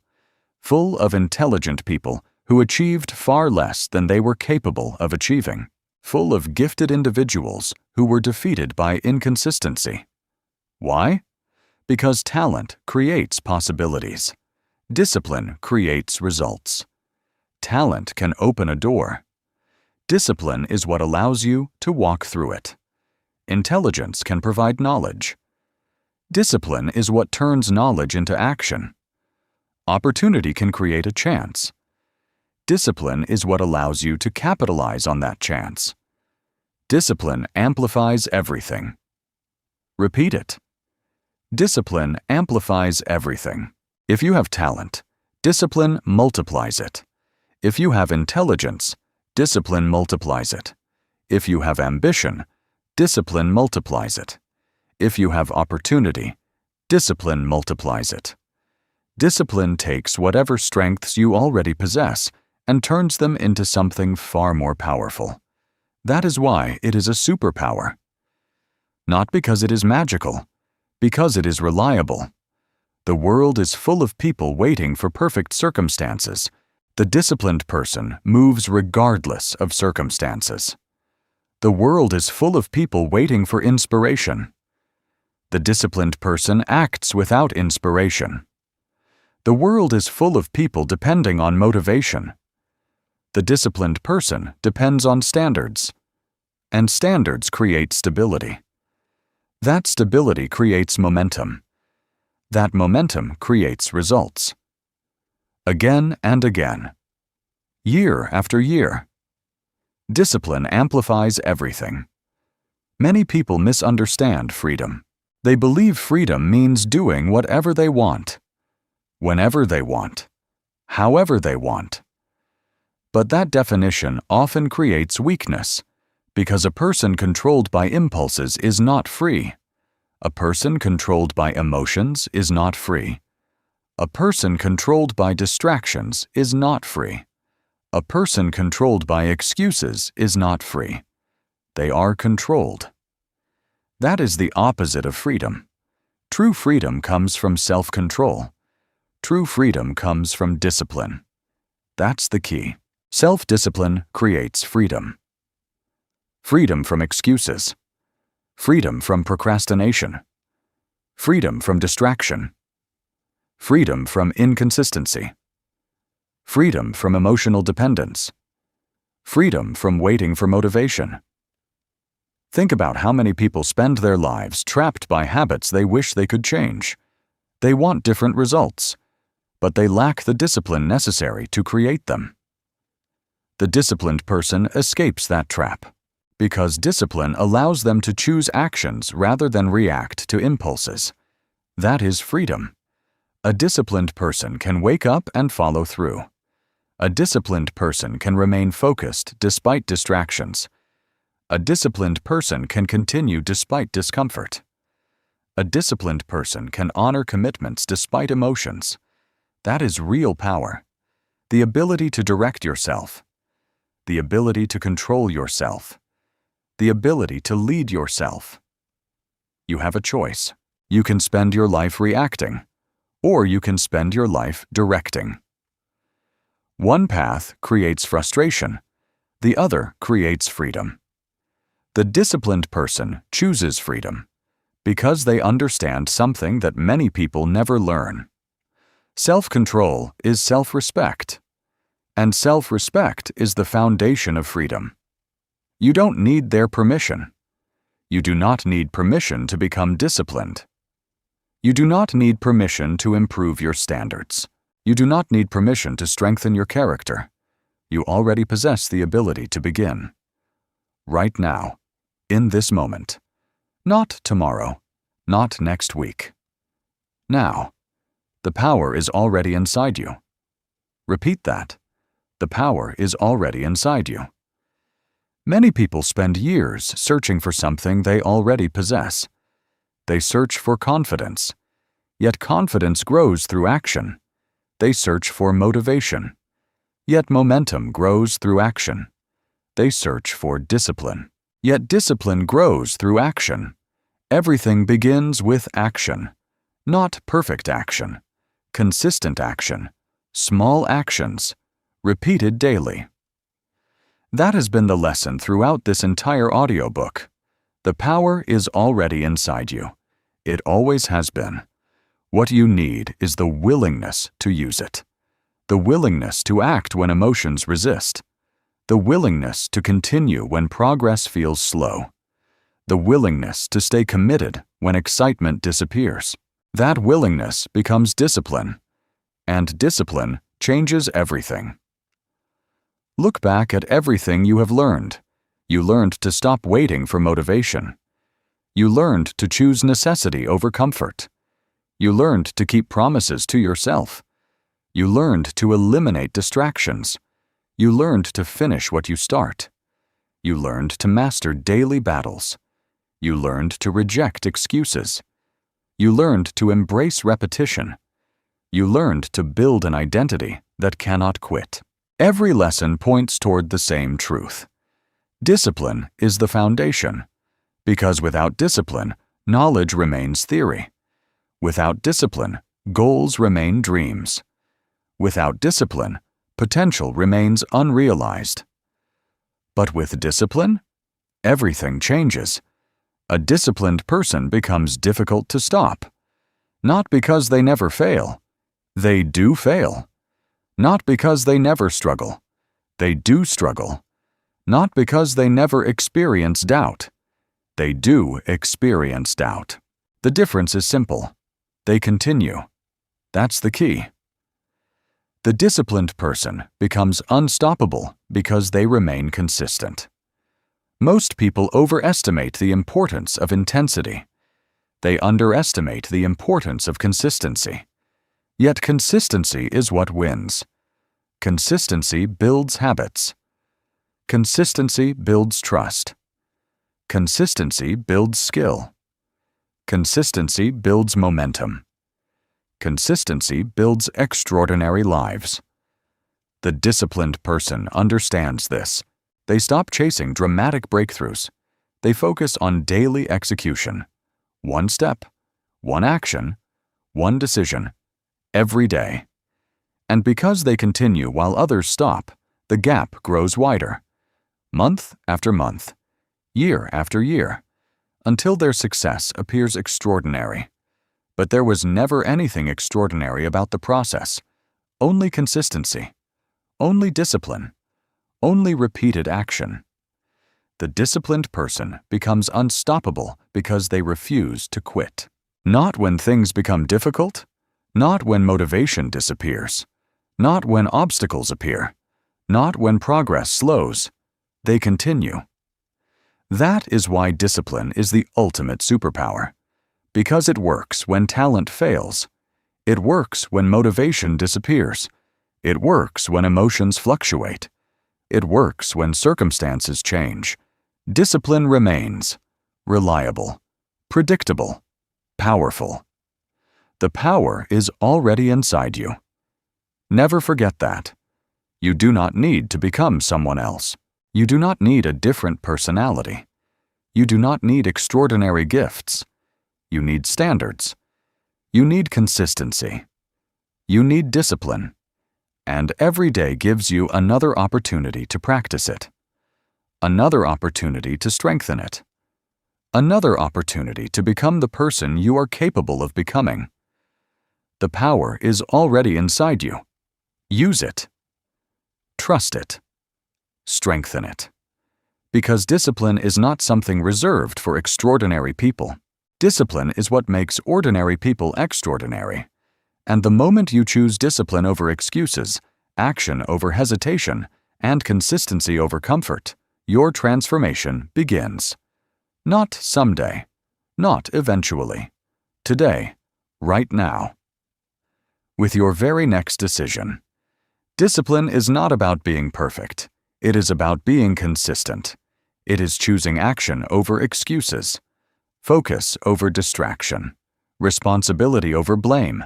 full of intelligent people who achieved far less than they were capable of achieving, full of gifted individuals who were defeated by inconsistency. Why? Because talent creates possibilities. Discipline creates results. Talent can open a door. Discipline is what allows you to walk through it. Intelligence can provide knowledge. Discipline is what turns knowledge into action. Opportunity can create a chance. Discipline is what allows you to capitalize on that chance. Discipline amplifies everything. Repeat it. Discipline amplifies everything. If you have talent, discipline multiplies it. If you have intelligence, discipline multiplies it. If you have ambition, discipline multiplies it. If you have opportunity, discipline multiplies it. Discipline takes whatever strengths you already possess and turns them into something far more powerful. That is why it is a superpower. Not because it is magical, because it is reliable. The world is full of people waiting for perfect circumstances. The disciplined person moves regardless of circumstances. The world is full of people waiting for inspiration. The disciplined person acts without inspiration. The world is full of people depending on motivation. The disciplined person depends on standards. And standards create stability. That stability creates momentum. That momentum creates results. Again and again. Year after year. Discipline amplifies everything. Many people misunderstand freedom. They believe freedom means doing whatever they want, whenever they want, however they want. But that definition often creates weakness, because a person controlled by impulses is not free. A person controlled by emotions is not free. A person controlled by distractions is not free. A person controlled by excuses is not free. They are controlled. That is the opposite of freedom. True freedom comes from self-control. True freedom comes from discipline. That's the key. Self-discipline creates freedom. Freedom from excuses. Freedom from procrastination. Freedom from distraction. Freedom from inconsistency. Freedom from emotional dependence. Freedom from waiting for motivation. Think about how many people spend their lives trapped by habits they wish they could change. They want different results, but they lack the discipline necessary to create them. The disciplined person escapes that trap because discipline allows them to choose actions rather than react to impulses. That is freedom. A disciplined person can wake up and follow through. A disciplined person can remain focused despite distractions. A disciplined person can continue despite discomfort. A disciplined person can honor commitments despite emotions. That is real power. The ability to direct yourself. The ability to control yourself. The ability to lead yourself. You have a choice. You can spend your life reacting, or you can spend your life directing. One path creates frustration. The other creates freedom. The disciplined person chooses freedom because they understand something that many people never learn. Self-control is self-respect, and self-respect is the foundation of freedom. You don't need their permission. You do not need permission to become disciplined. You do not need permission to improve your standards. You do not need permission to strengthen your character. You already possess the ability to begin. Right now, in this moment. Not tomorrow, not next week. Now. The power is already inside you. Repeat that. The power is already inside you. Many people spend years searching for something they already possess. They search for confidence. Yet confidence grows through action. They search for motivation. Yet momentum grows through action. They search for discipline. Yet discipline grows through action. Everything begins with action. Not perfect action. Consistent action. Small actions. Repeated daily. That has been the lesson throughout this entire audiobook. The power is already inside you. It always has been. What you need is the willingness to use it. The willingness to act when emotions resist. The willingness to continue when progress feels slow. The willingness to stay committed when excitement disappears. That willingness becomes discipline, and discipline changes everything. Look back at everything you have learned. You learned to stop waiting for motivation. You learned to choose necessity over comfort. You learned to keep promises to yourself. You learned to eliminate distractions. You learned to finish what you start. You learned to master daily battles. You learned to reject excuses. You learned to embrace repetition. You learned to build an identity that cannot quit. Every lesson points toward the same truth. Discipline is the foundation, because without discipline, knowledge remains theory. Without discipline, goals remain dreams. Without discipline, potential remains unrealized. But with discipline, everything changes. A disciplined person becomes difficult to stop. Not because they never fail. They do fail. Not because they never struggle. They do struggle. Not because they never experience doubt. They do experience doubt. The difference is simple. They continue. That's the key. The disciplined person becomes unstoppable because they remain consistent. Most people overestimate the importance of intensity. They underestimate the importance of consistency. Yet consistency is what wins. Consistency builds habits. Consistency builds trust. Consistency builds skill. Consistency builds momentum. Consistency builds extraordinary lives. The disciplined person understands this. They stop chasing dramatic breakthroughs. They focus on daily execution. One step, one action, one decision, every day. And because they continue while others stop, the gap grows wider. Month after month, year after year, until their success appears extraordinary. But there was never anything extraordinary about the process. Only consistency. Only discipline. Only repeated action. The disciplined person becomes unstoppable because they refuse to quit. Not when things become difficult, not when motivation disappears, not when obstacles appear, not when progress slows. They continue. That is why discipline is the ultimate superpower. Because it works when talent fails. It works when motivation disappears. It works when emotions fluctuate. It works when circumstances change. Discipline remains reliable, predictable, powerful. The power is already inside you. Never forget that. You do not need to become someone else. You do not need a different personality. You do not need extraordinary gifts. You need standards. You need consistency. You need discipline. And every day gives you another opportunity to practice it. Another opportunity to strengthen it. Another opportunity to become the person you are capable of becoming. The power is already inside you. Use it. Trust it. Strengthen it. Because discipline is not something reserved for extraordinary people. Discipline is what makes ordinary people extraordinary. And the moment you choose discipline over excuses, action over hesitation, and consistency over comfort, your transformation begins. Not someday. Not eventually. Today. Right now. With your very next decision. Discipline is not about being perfect. It is about being consistent. It is choosing action over excuses, focus over distraction, responsibility over blame,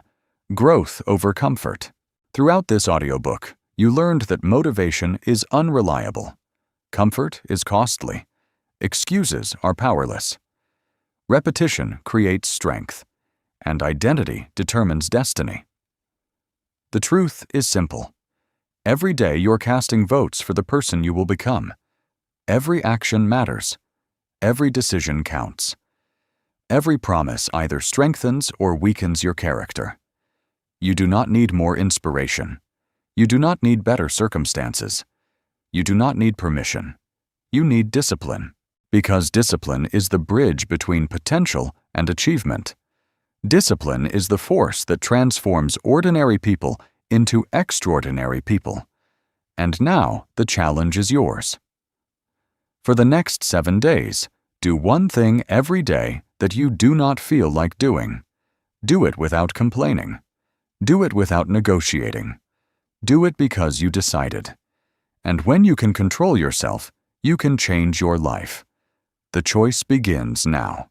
growth over comfort. Throughout this audiobook, you learned that motivation is unreliable, comfort is costly, excuses are powerless. Repetition creates strength, and identity determines destiny. The truth is simple. Every day you're casting votes for the person you will become. Every action matters. Every decision counts. Every promise either strengthens or weakens your character. You do not need more inspiration. You do not need better circumstances. You do not need permission. You need discipline, because discipline is the bridge between potential and achievement. Discipline is the force that transforms ordinary people into extraordinary people. And now the challenge is yours. For the next 7 days, do one thing every day that you do not feel like doing. Do it without complaining. Do it without negotiating. Do it because you decided. And when you can control yourself, you can change your life. The choice begins now.